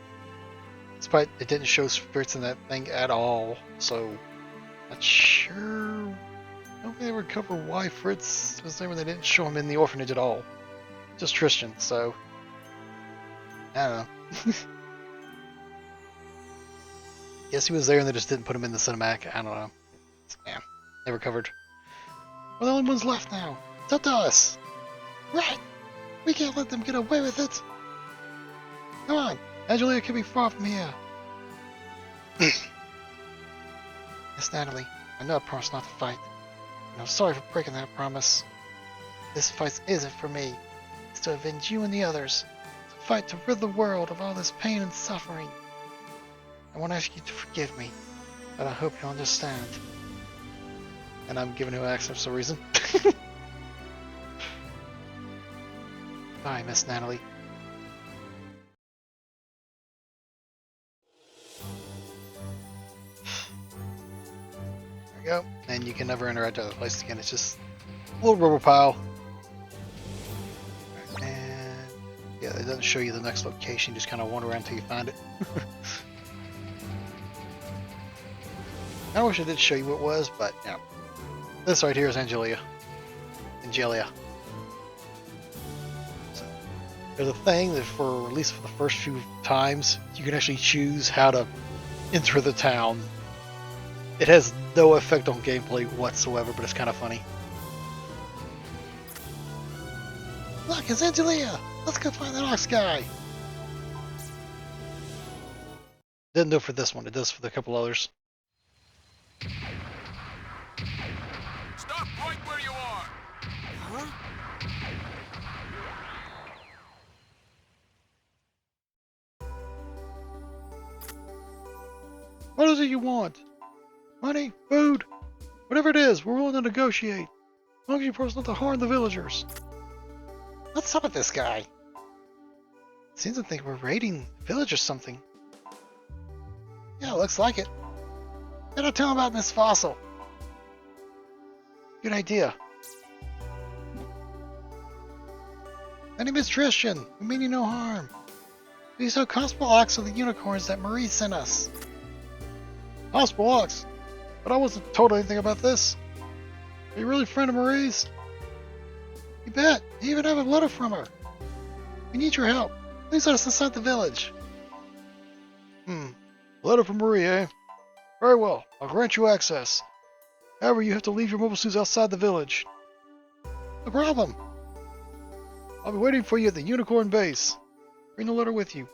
Despite it didn't show Fritz in that thing at all, so not sure. I don't think they would cover why Fritz was there when they didn't show him in the orphanage at all. Just Tristan, so I don't know. Guess he was there and they just didn't put him in the cinematic. I don't know. Yeah, never covered. We're the only ones left now. It's up to us. Right. We can't let them get away with it. Come on. Angelia can be far from here. Miss Natalie, I know I promised not to fight. And I'm sorry for breaking that promise. This fight isn't for me. It's to avenge you and the others. To fight to rid the world of all this pain and suffering. I want to ask you to forgive me, but I hope you'll understand. And I'm giving him an accent for some reason. Bye, Miss Natalie. There we go. And you can never interact with the place again. It's just a little rubber pile. And yeah, it doesn't show you the next location. You just kind of wander around until you find it. I wish I did show you what it was, but yeah. This right here is Angelia. So, there's a thing that for, at least for the first few times, you can actually choose how to enter the town. It has no effect on gameplay whatsoever, but it's kind of funny. Look, it's Angelia! Let's go find that ox guy! Didn't do it for this one, it does for the couple others. Stop right where you are! Huh? What is it you want? Money? Food? Whatever it is, we're willing to negotiate. As long as you promise not to harm the villagers. What's up with this guy? Seems to think we're raiding the village or something. Yeah, looks like it. Gotta tell him about Miss Fossil. Good idea. My name is Tristan. We mean you no harm. We saw Constable Ox of the unicorns that Marie sent us. Constable Ox? But I wasn't told anything about this. Are you really a friend of Marie's? You bet. You even have a letter from her. We need your help. Please let us inside the village. A letter from Marie, eh? Very well. I'll grant you access. However, you have to leave your mobile suits outside the village. No problem. I'll be waiting for you at the Unicorn base. Bring the letter with you.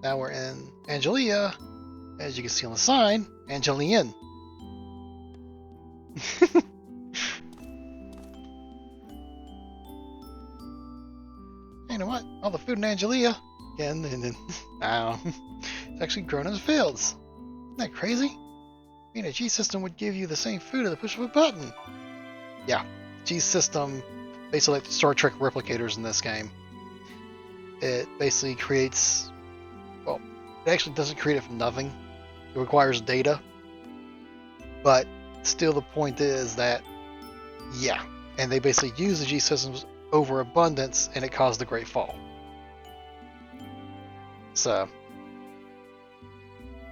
Now we're in Angelia. As you can see on the sign, Angelian. You know what? All the food in Angelia, again, and then, it's actually grown in the fields. Isn't that crazy? I mean, a G system would give you the same food at the push of a button. Yeah, G system, basically like the Star Trek replicators in this game. It basically creates, well, it actually doesn't create it from nothing. It requires data. But still the point is that, yeah, and they basically use the G systems overabundance, and it caused the Great Fall. So,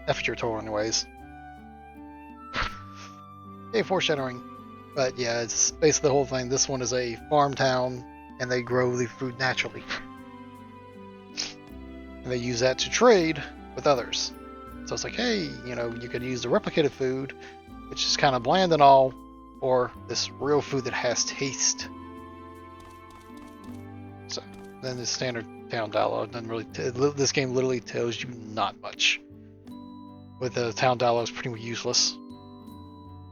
that's what you're told anyways. Okay, foreshadowing. But yeah, it's basically the whole thing. This one is a farm town, and they grow the food naturally. And they use that to trade with others. So it's like, hey, you know, you could use the replicated food, which is kind of bland and all, or this real food that has taste. So then the standard town dialogue doesn't really. This game literally tells you not much. With the town dialogue is pretty useless.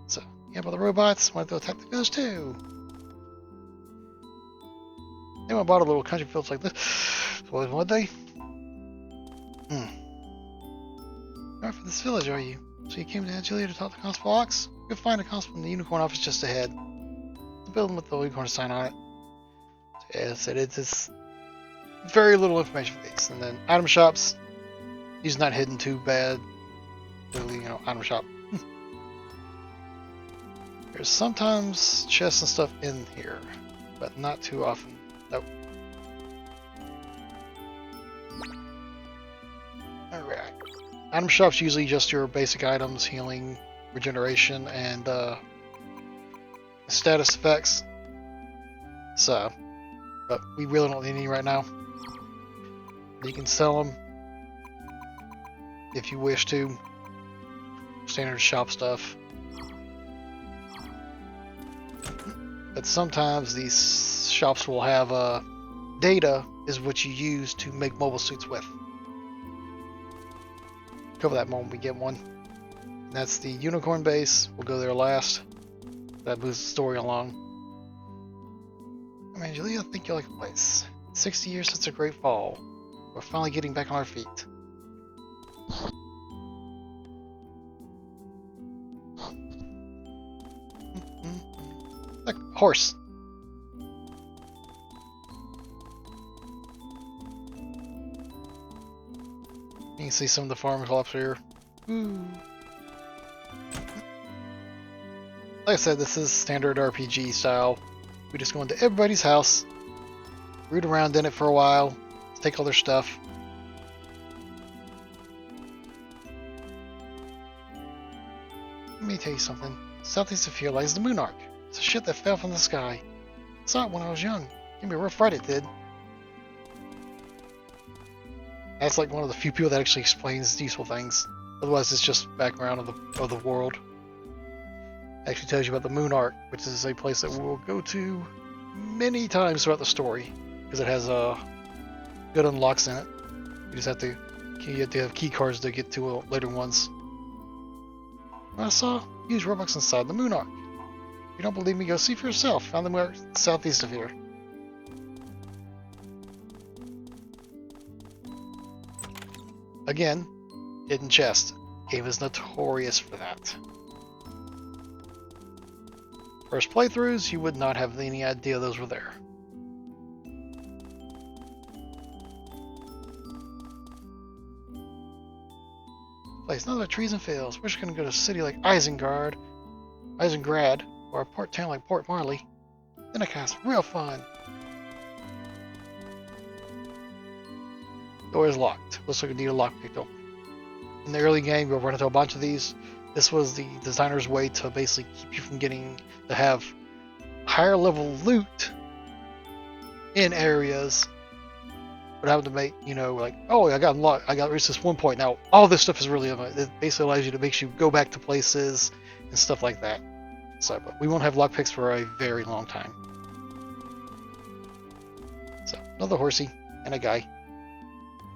So yeah, but the robots want to attack the village too. They want to buy a little country fields like this. So would they? Not for this village, are you? So you came to Angelia to talk to Constable Ox? You'll find a constable in the Unicorn office just ahead. The building with the unicorn sign on it. So yeah, I said it's just very little information for these. And then item shops. These not hidden too bad. Really, you know, item shop. There's sometimes chests and stuff in here, but not too often. Nope. Alright. Item shop's usually just your basic items, healing, regeneration, and status effects. So, but we really don't need any right now. You can sell them if you wish to. Standard shop stuff. But sometimes these shops will have data is what you use to make mobile suits with. Cover that moment we get one. And that's the unicorn base. We'll go there last. That moves the story along. I mean, Julia, I think you like the place. 60 years since a great fall. We're finally getting back on our feet. Look, horse. You can see some of the farm crops here. Ooh. Like I said, this is standard RPG style. We just go into everybody's house, root around in it for a while, take all their stuff. Let me tell you something. Southeast of here lies the Moon Arc. It's a shit that fell from the sky. I saw it when I was young. Gave me a rough fright, it did. That's like one of the few people that actually explains useful things. Otherwise, it's just background of the world. Actually tells you about the Moon Arc, which is a place that we will go to many times throughout the story, because it has good unlocks in it. You just have to have key cards to get to later ones. When I saw huge robots inside the Moon Arc. If you don't believe me, go see for yourself. Found them southeast of here. Again, hidden chest. Game is notorious for that. First playthroughs, you would not have any idea those were there. Place nothing but trees and fields. We're just gonna go to a city like Isengard, or a port town like Port Marley. Then I cast real fun. Door is locked. Looks like we need a lockpick though. In the early game, you'll run into a bunch of these. This was the designer's way to basically keep you from getting to have higher level loot in areas, but having to make, you know, like, oh, I got reached this one point. Now all this stuff is really, it basically allows you to make you go back to places and stuff like that. So, but we won't have lockpicks for a very long time. So, another horsey and a guy.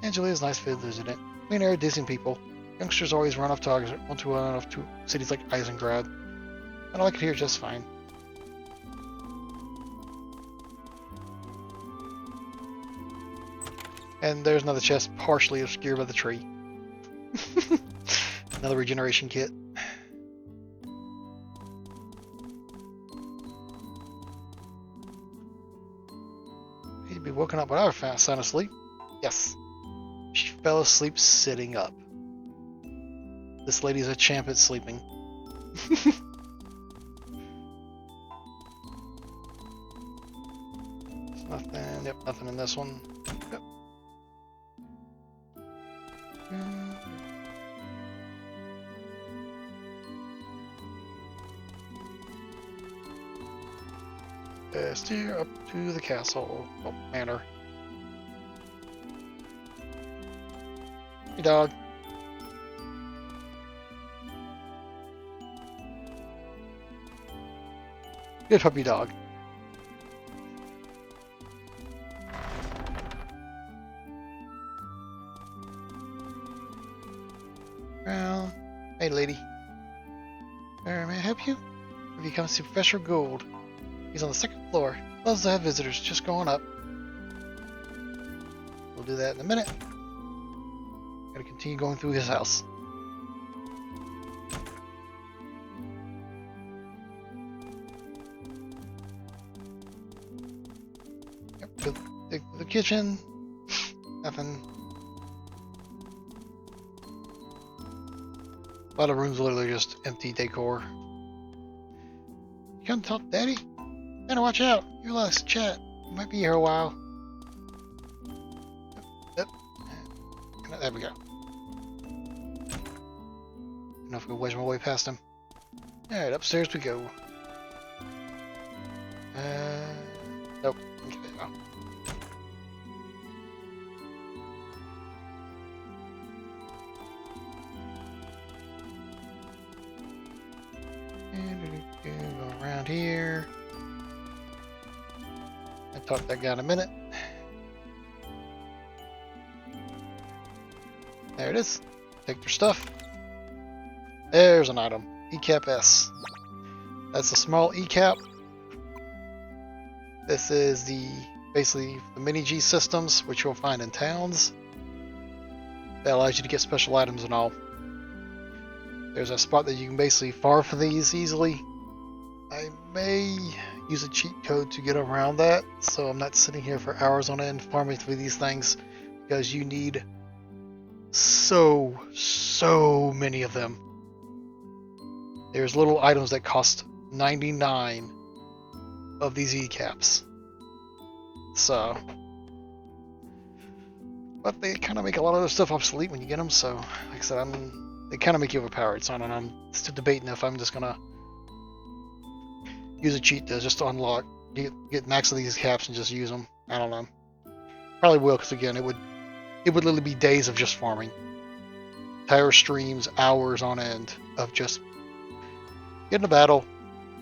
Angelia's nice visiting. Clean air, decent people. Youngsters always run off to cities like Isengard. And I like it here just fine. And there's another chest partially obscured by the tree. Another regeneration kit. He'd be woken up without a sound asleep. Yes. She fell asleep sitting up. This lady's a champ at sleeping. Nothing. Yep, nothing in this one. Yep. Steer up to the castle. Oh, manor. Hey, dog. Good puppy dog. Well, hey, lady. May I help you? Have you come to see Professor Gould? He's on the second floor. Loves to have visitors. Just going up. We'll do that in a minute. Gotta continue going through his house. kitchen. Nothing. A lot of rooms literally just empty decor. You come talk to Daddy? Better watch out. You're allowed to chat. You might be here a while. Yep. There we go. I don't know if I can wedge my way past him. Alright, upstairs we go. Nope. Okay, there we go. Go around here. I'll talk to that guy in a minute. There it is. Take their stuff. There's an item. ECAP S. That's a small ECAP. This is basically the mini G systems, which you'll find in towns. That allows you to get special items and all. There's a spot that you can basically farm for these easily. I may use a cheat code to get around that, so I'm not sitting here for hours on end farming for these things, because you need so many of them. There's little items that cost 99 of these E-caps. So, but they kind of make a lot of other stuff obsolete when you get them, so like I said, they kind of make you overpowered, so I'm still debating if I'm just gonna use a cheat to just unlock, get max of these caps and just use them. I don't know. Probably will, because again, it would literally be days of just farming. Entire streams, hours on end of just get in a battle,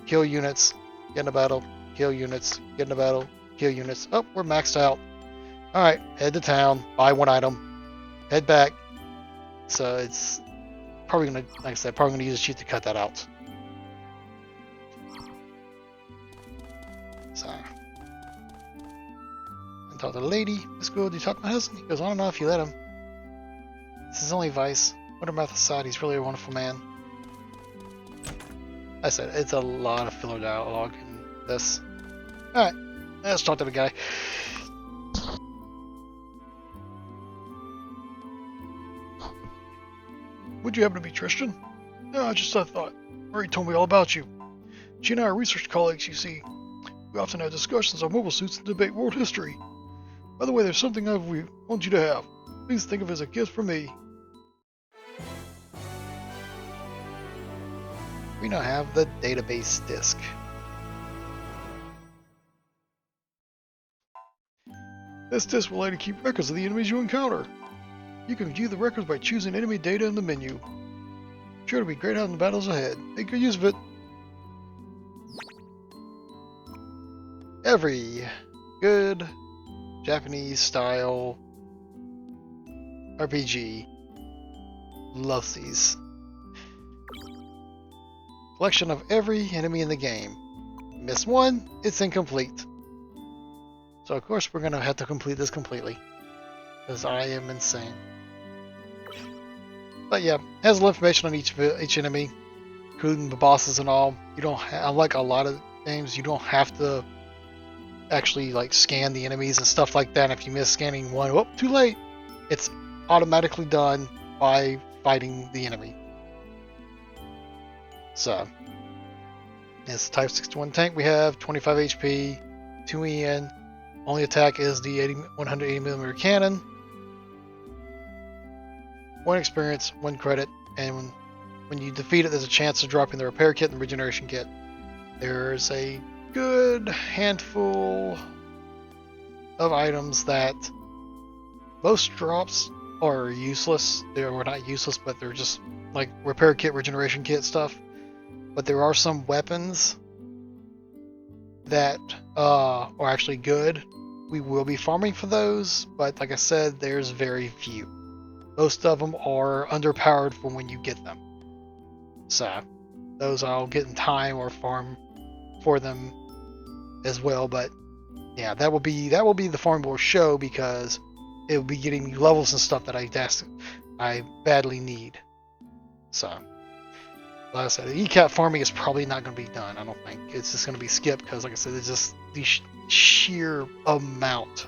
kill units, get in a battle, kill units, get in a battle, kill units. Oh, we're maxed out. Alright, head to town, buy one item, head back. So it's probably gonna, like I said, probably gonna use a cheat to cut that out. So, and talk to the lady. It's good. Do you talk to my husband? He goes, I don't know if you let him. This is only Vice. What about the side? He's really a wonderful man. I said, it's a lot of filler dialogue in this. Alright, let's talk to the guy. Would you happen to be Tristan? No, I just thought. Murray told me all about you. She and I are research colleagues, you see. We often have discussions on mobile suits and debate world history. By the way, there's something we want you to have. Please think of it as a gift from me. We now have the database disk. This disk will let you keep records of the enemies you encounter. You can view the records by choosing enemy data in the menu. Sure to be great out in the battles ahead. Make good use of it. Every good Japanese style RPG loves these. Collection of every enemy in the game. Miss one, it's incomplete. So of course we're gonna have to complete this completely, because I am insane. But yeah, has a little information on each enemy, including the bosses and all. You don't unlike a lot of games, you don't have to actually like scan the enemies and stuff like that. If you miss scanning one, oh, too late. It's automatically done by fighting the enemy. So, it's Type 61 tank. We have 25 HP, 2 EN. Only attack is the 180mm cannon. 1 experience, 1 credit, and when you defeat it, there's a chance of dropping the repair kit and the regeneration kit. There's a good handful of items that most drops are useless. They are not useless, but they're just like repair kit, regeneration kit stuff. But there are some weapons that are actually good. We will be farming for those, but like I said, there's very few. Most of them are underpowered for when you get them. So those I'll get in time or farm for them as well. But yeah, that will be the farm board show, because it will be getting me levels and stuff that I badly need. So like I said, the ECAP farming is probably not going to be done. I don't think it's just going to be skipped, because like I said, it's just the sheer amount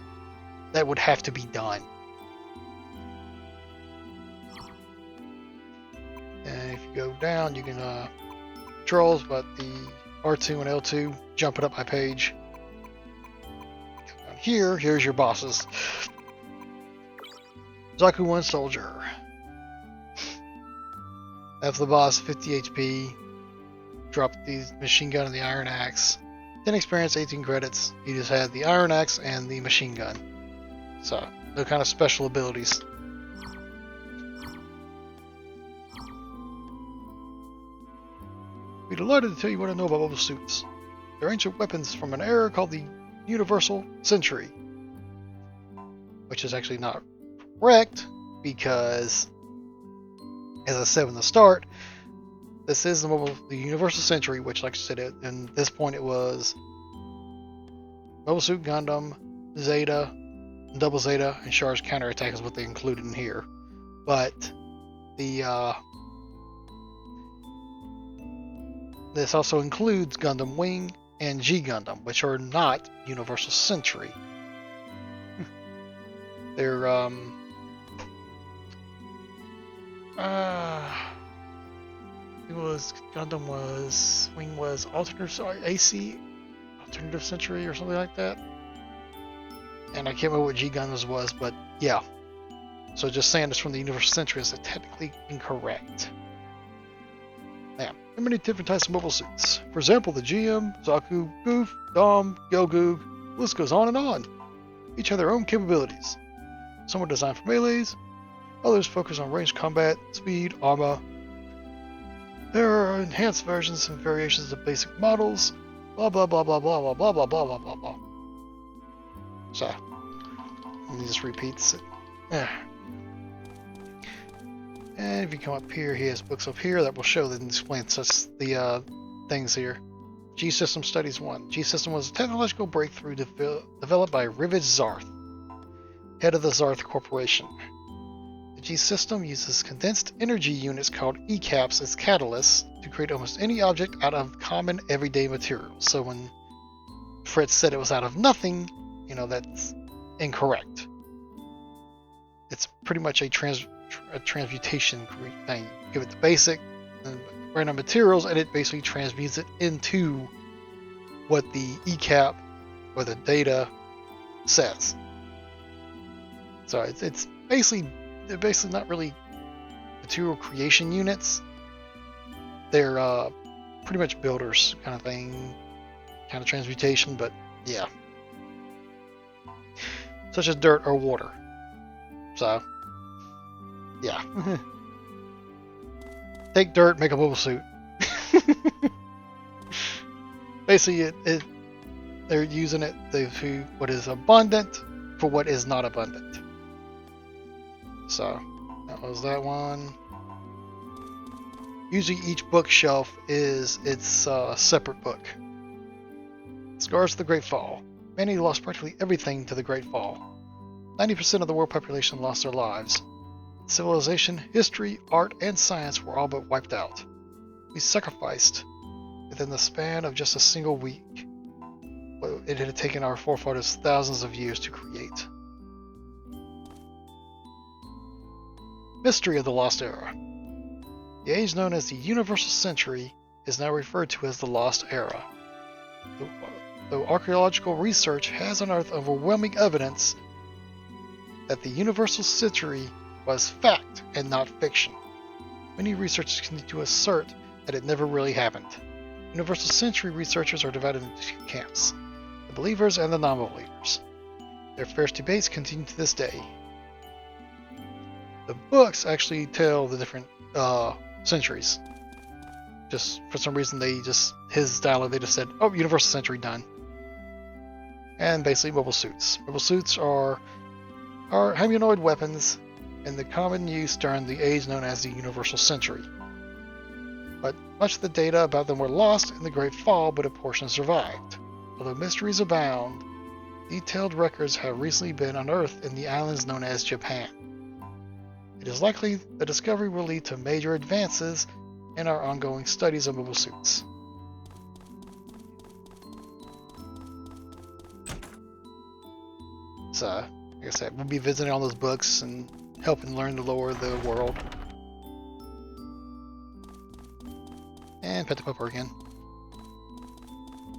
that would have to be done. And if you go down, you can controls, but the R2 and L2 jump it up by page. Come down here, here's your bosses. Zaku 1 Soldier. That's the boss, 50 HP. Drop the machine gun and the iron axe. 10 experience, 18 credits. He just had the iron axe and the machine gun. So, no kind of special abilities. Be delighted to tell you what I know about mobile suits. They're ancient weapons from an era called the Universal Century. Which is actually not correct, because, as I said in the start, this is the Universal Century, which, like I said, at this point it was Mobile Suit Gundam, Zeta, Double Zeta, and Char's Counterattack is what they included in here. But this also includes Gundam Wing and G Gundam, which are not Universal Century. They're Wing was alternative century or something like that. And I can't remember what G Gundam was, but yeah. So just saying it's from the Universal Century is technically incorrect. Now, there are many different types of mobile suits. For example, the GM, Zaku, Goof, Dom, Gyogu, the list goes on and on. Each have their own capabilities. Some are designed for melees, others focus on ranged combat, speed, armor. There are enhanced versions and variations of basic models, blah blah blah blah blah blah blah blah blah blah blah blah. So, and he just repeats it. And if you come up here, he has books up here that will show and explain such the things here. G System Studies 1. G System was a technological breakthrough developed by Rivage Zarth, head of the Zarth Corporation. The G System uses condensed energy units called ECAPs as catalysts to create almost any object out of common everyday materials. So when Fritz said it was out of nothing, you know, that's incorrect. It's pretty much a transmutation thing. Give it the basic random materials, and it basically transmutes it into what the ECAP or the data says. So it's basically, they're basically not really material creation units. They're pretty much builders kind of thing, kind of transmutation, but yeah. Such as dirt or water. So, yeah. Take dirt, make a mobile suit. Basically, they're using it to what is abundant for what is not abundant. So, that was that one. Usually each bookshelf is its separate book. Scars of the Great Fall. Many lost practically everything to the Great Fall. 90% of the world population lost their lives. Civilization, history, art, and science were all but wiped out. We sacrificed within the span of just a single week what it had taken our forefathers thousands of years to create. Mystery of the Lost Era. The age known as the Universal Century is now referred to as the Lost Era. Though archaeological research has unearthed overwhelming evidence that the Universal Century was fact and not fiction, many researchers continue to assert that it never really happened. Universal Century researchers are divided into two camps, the believers and the non-believers. Their fierce debates continue to this day. The books actually tell the different centuries. Just for some reason, his dialogue, they just said, "Oh, Universal Century done." And basically, mobile suits. Mobile suits are humanoid weapons in the common use during the age known as the Universal Century. But much of the data about them were lost in the Great Fall, but a portion survived. Although mysteries abound, detailed records have recently been unearthed in the islands known as Japan. It is likely the discovery will lead to major advances in our ongoing studies of mobile suits. So, Like I said, we'll be visiting all those books and helping learn the lore of the world. And pet the pupper again.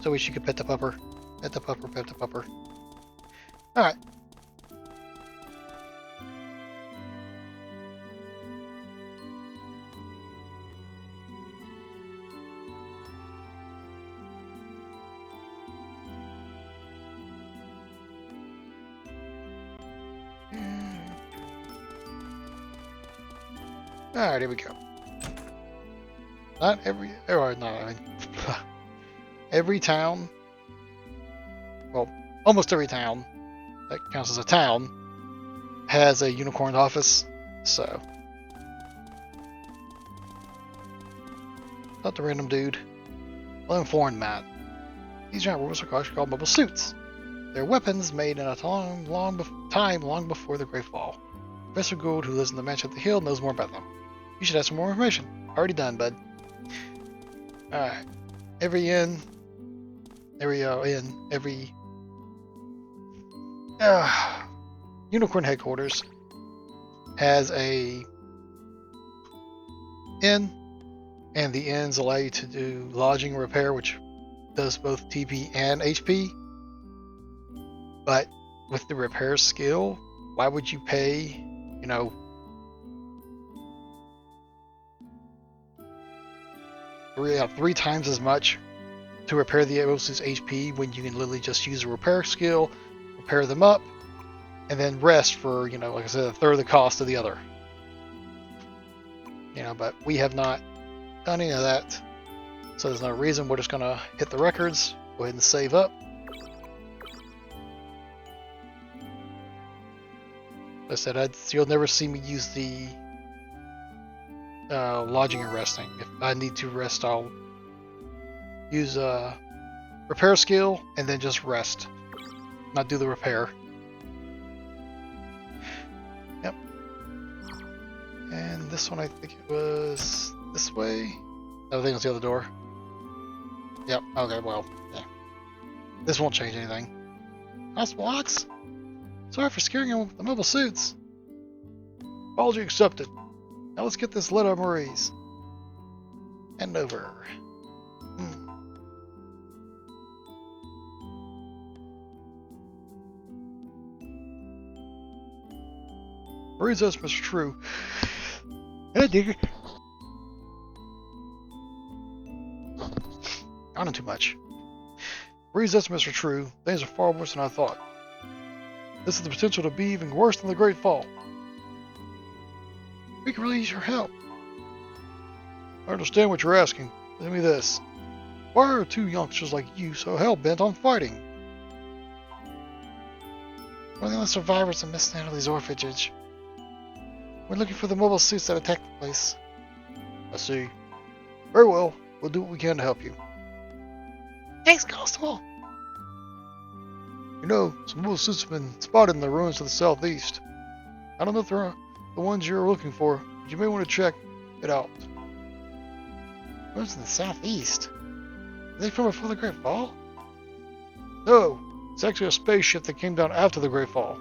So wish you could pet the pupper. Pet the pupper, pet the pupper. Alright. Alright, here we go. Not every, or not, I mean, every town, well, almost every town that counts as a town has a unicorn office, so. Not the random dude. Well informed Matt. These giant robots are actually called mobile suits. They're weapons made in a time long before the Great Fall. Professor Gould, who lives in the mansion at the hill, knows more about them. You should have some more information. Already done, bud. Alright. Every unicorn headquarters has a inn, and the inns allow you to do lodging and repair, which does both TP and HP. But with the repair skill, why would you pay, you know, three times as much to repair the Evosu's HP when you can literally just use a repair skill, repair them up, and then rest for, you know, like I said, a third of the cost of the other. You know, but we have not done any of that, so there's no reason. We're just gonna hit the records, go ahead and save up. Like I said, you'll never see me use the lodging and resting. If I need to rest, I'll use a repair skill and then just rest, not do the repair. Yep. And this one, I think it was this way. I think it was the other door. Yep. Okay. Well, yeah. This won't change anything. House blocks. Sorry for scaring you with the mobile suits. Apology accepted. Now let's get this letter, Maurice. And over. Marie's estimates are true. I dig it. I don't know too much. Marie's estimates are true. Things are far worse than I thought. This has the potential to be even worse than the Great Fall. We can really use your help. I understand what you're asking. Tell me this. Why are two youngsters like you so hell-bent on fighting? We're the only survivors of Miss Natalie's orphanage. We're looking for the mobile suits that attacked the place. I see. Very well. We'll do what we can to help you. Thanks, Constable. You know, some mobile suits have been spotted in the ruins to the southeast. I don't know if they're the ones you're looking for, but you may want to check it out. Ruins in the southeast? Are they from before the Great Fall? No, it's actually a spaceship that came down after the Great Fall.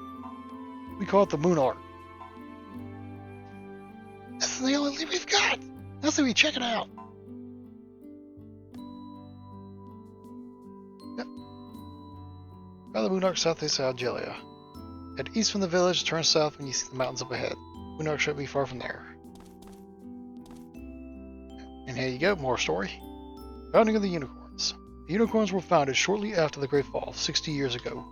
We call it the Moonarch. This is the only lead we've got. Let's see we check it out. Yep. By the Moonarch southeast of Algeria. Head east from the village, turn south when you see the mountains up ahead. Moonarch shouldn't be far from there. And here you go, more story. Founding of the Unicorns. The Unicorns were founded shortly after the Great Fall, 60 years ago.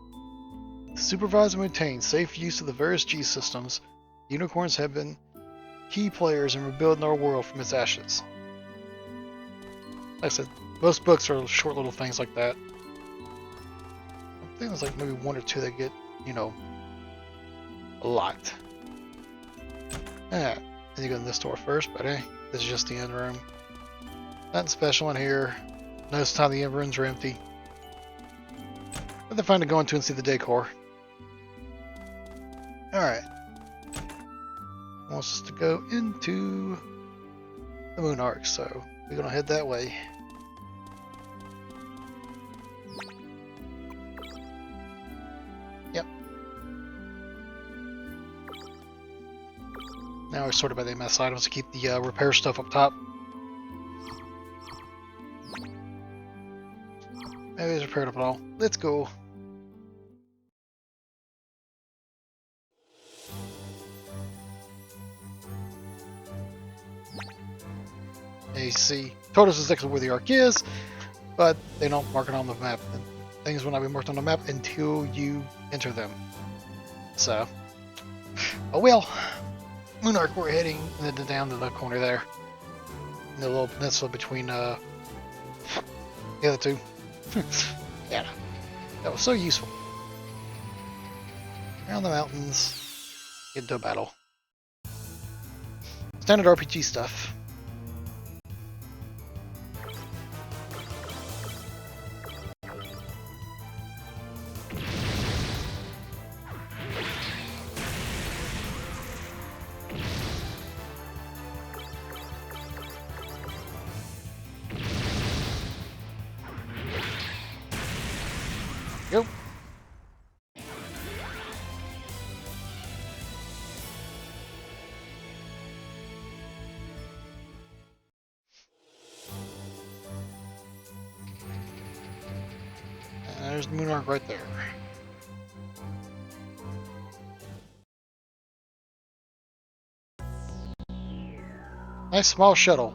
To supervise and maintain safe use of the various G systems, the Unicorns have been key players in rebuilding our world from its ashes. Like I said, most books are short little things like that. I think there's like maybe one or two that get, you know, a lot. Yeah, and you go to this door first, but hey, this is just the end room. Nothing special in here. Most time the end rooms are empty. But they're fun to go into and see the decor. Alright. Wants us to go into the Moonarch, so we're gonna head that way. Yep. Now I sorted by the MS items to keep the repair stuff up top. Maybe it's repaired up at all. Let's go. And you see, told us exactly where the arc is, but they don't mark it on the map. And things will not be marked on the map until you enter them. So, oh well. Moon Arc, we're heading down to the corner there. The little peninsula between the other two. Yeah, that was so useful. Around the mountains, get into a battle. Standard RPG stuff. Go. And there's the Moon Arc right there. Nice small shuttle.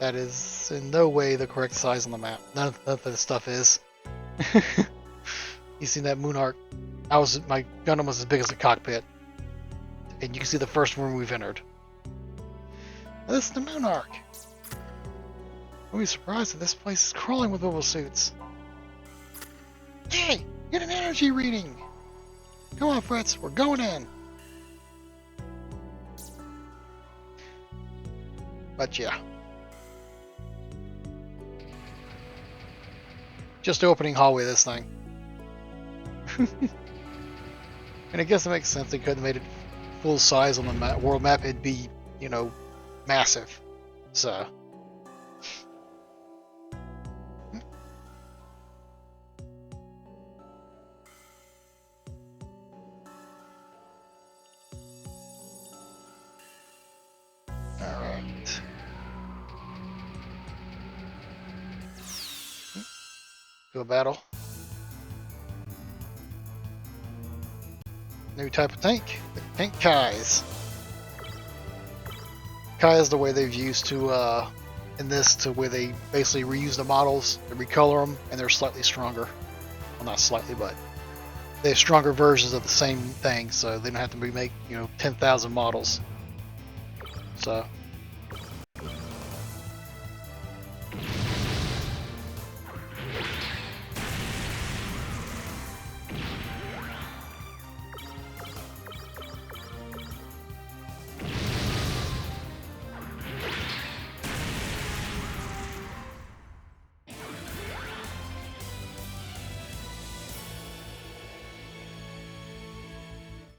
That is in no way the correct size on the map. None of this stuff is. You seen that Moon Arc? My Gundam was as big as the cockpit. And you can see the first room we've entered. Now, this is the Moon Arc. Don't be surprised that this place is crawling with mobile suits. Hey! Get an energy reading! Come on, Fritz, we're going in! But yeah. Just the opening hallway of this thing. And I guess it makes sense they could have made it full size on the world map. It'd be, you know, massive. So. Alright. Do a battle. New type of tank, the tank Kais. Kai is the way they've used to in this, to where they basically reuse the models, they recolor them, and they're slightly stronger. Well, not slightly, but they have stronger versions of the same thing, so they don't have to remake, 10,000 models. So.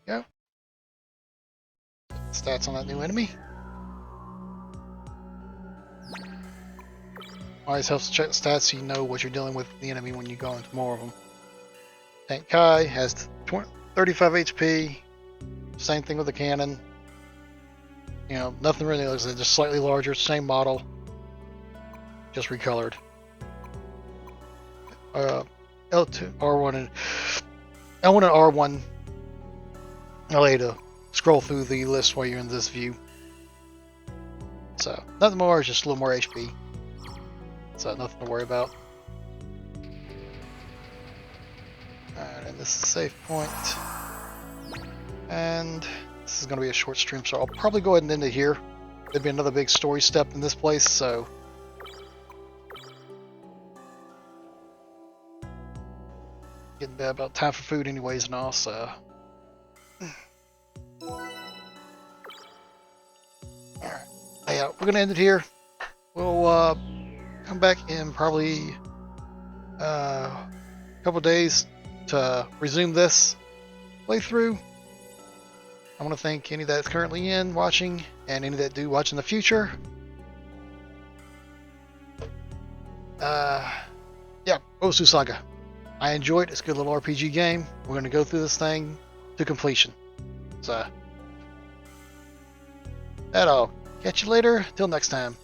Go. Stats on that new enemy. Always helps to check the stats so you know what you're dealing with the enemy when you go into more of them. Tank Kai has 35 HP. Same thing with the cannon. Nothing really looks, just slightly larger, same model, just recolored. L2, R1, and L1 and R1. I'll let you scroll through the list while you're in this view. So, nothing more, just a little more HP. So, nothing to worry about. Alright, and this is a save point. And this is going to be a short stream, so I'll probably go ahead and end it here. There'll be another big story step in this place, so. Getting bad about time for food anyways and all, so. Alright. Yeah, we're going to end it here. We'll come back in probably a couple days to resume this playthrough. I want to thank any that's currently watching, and any that do watch in the future. Yeah, Saga. I enjoyed it. It's a good little RPG game. We're going to go through this thing to completion. So, that all. Catch you later. Till next time.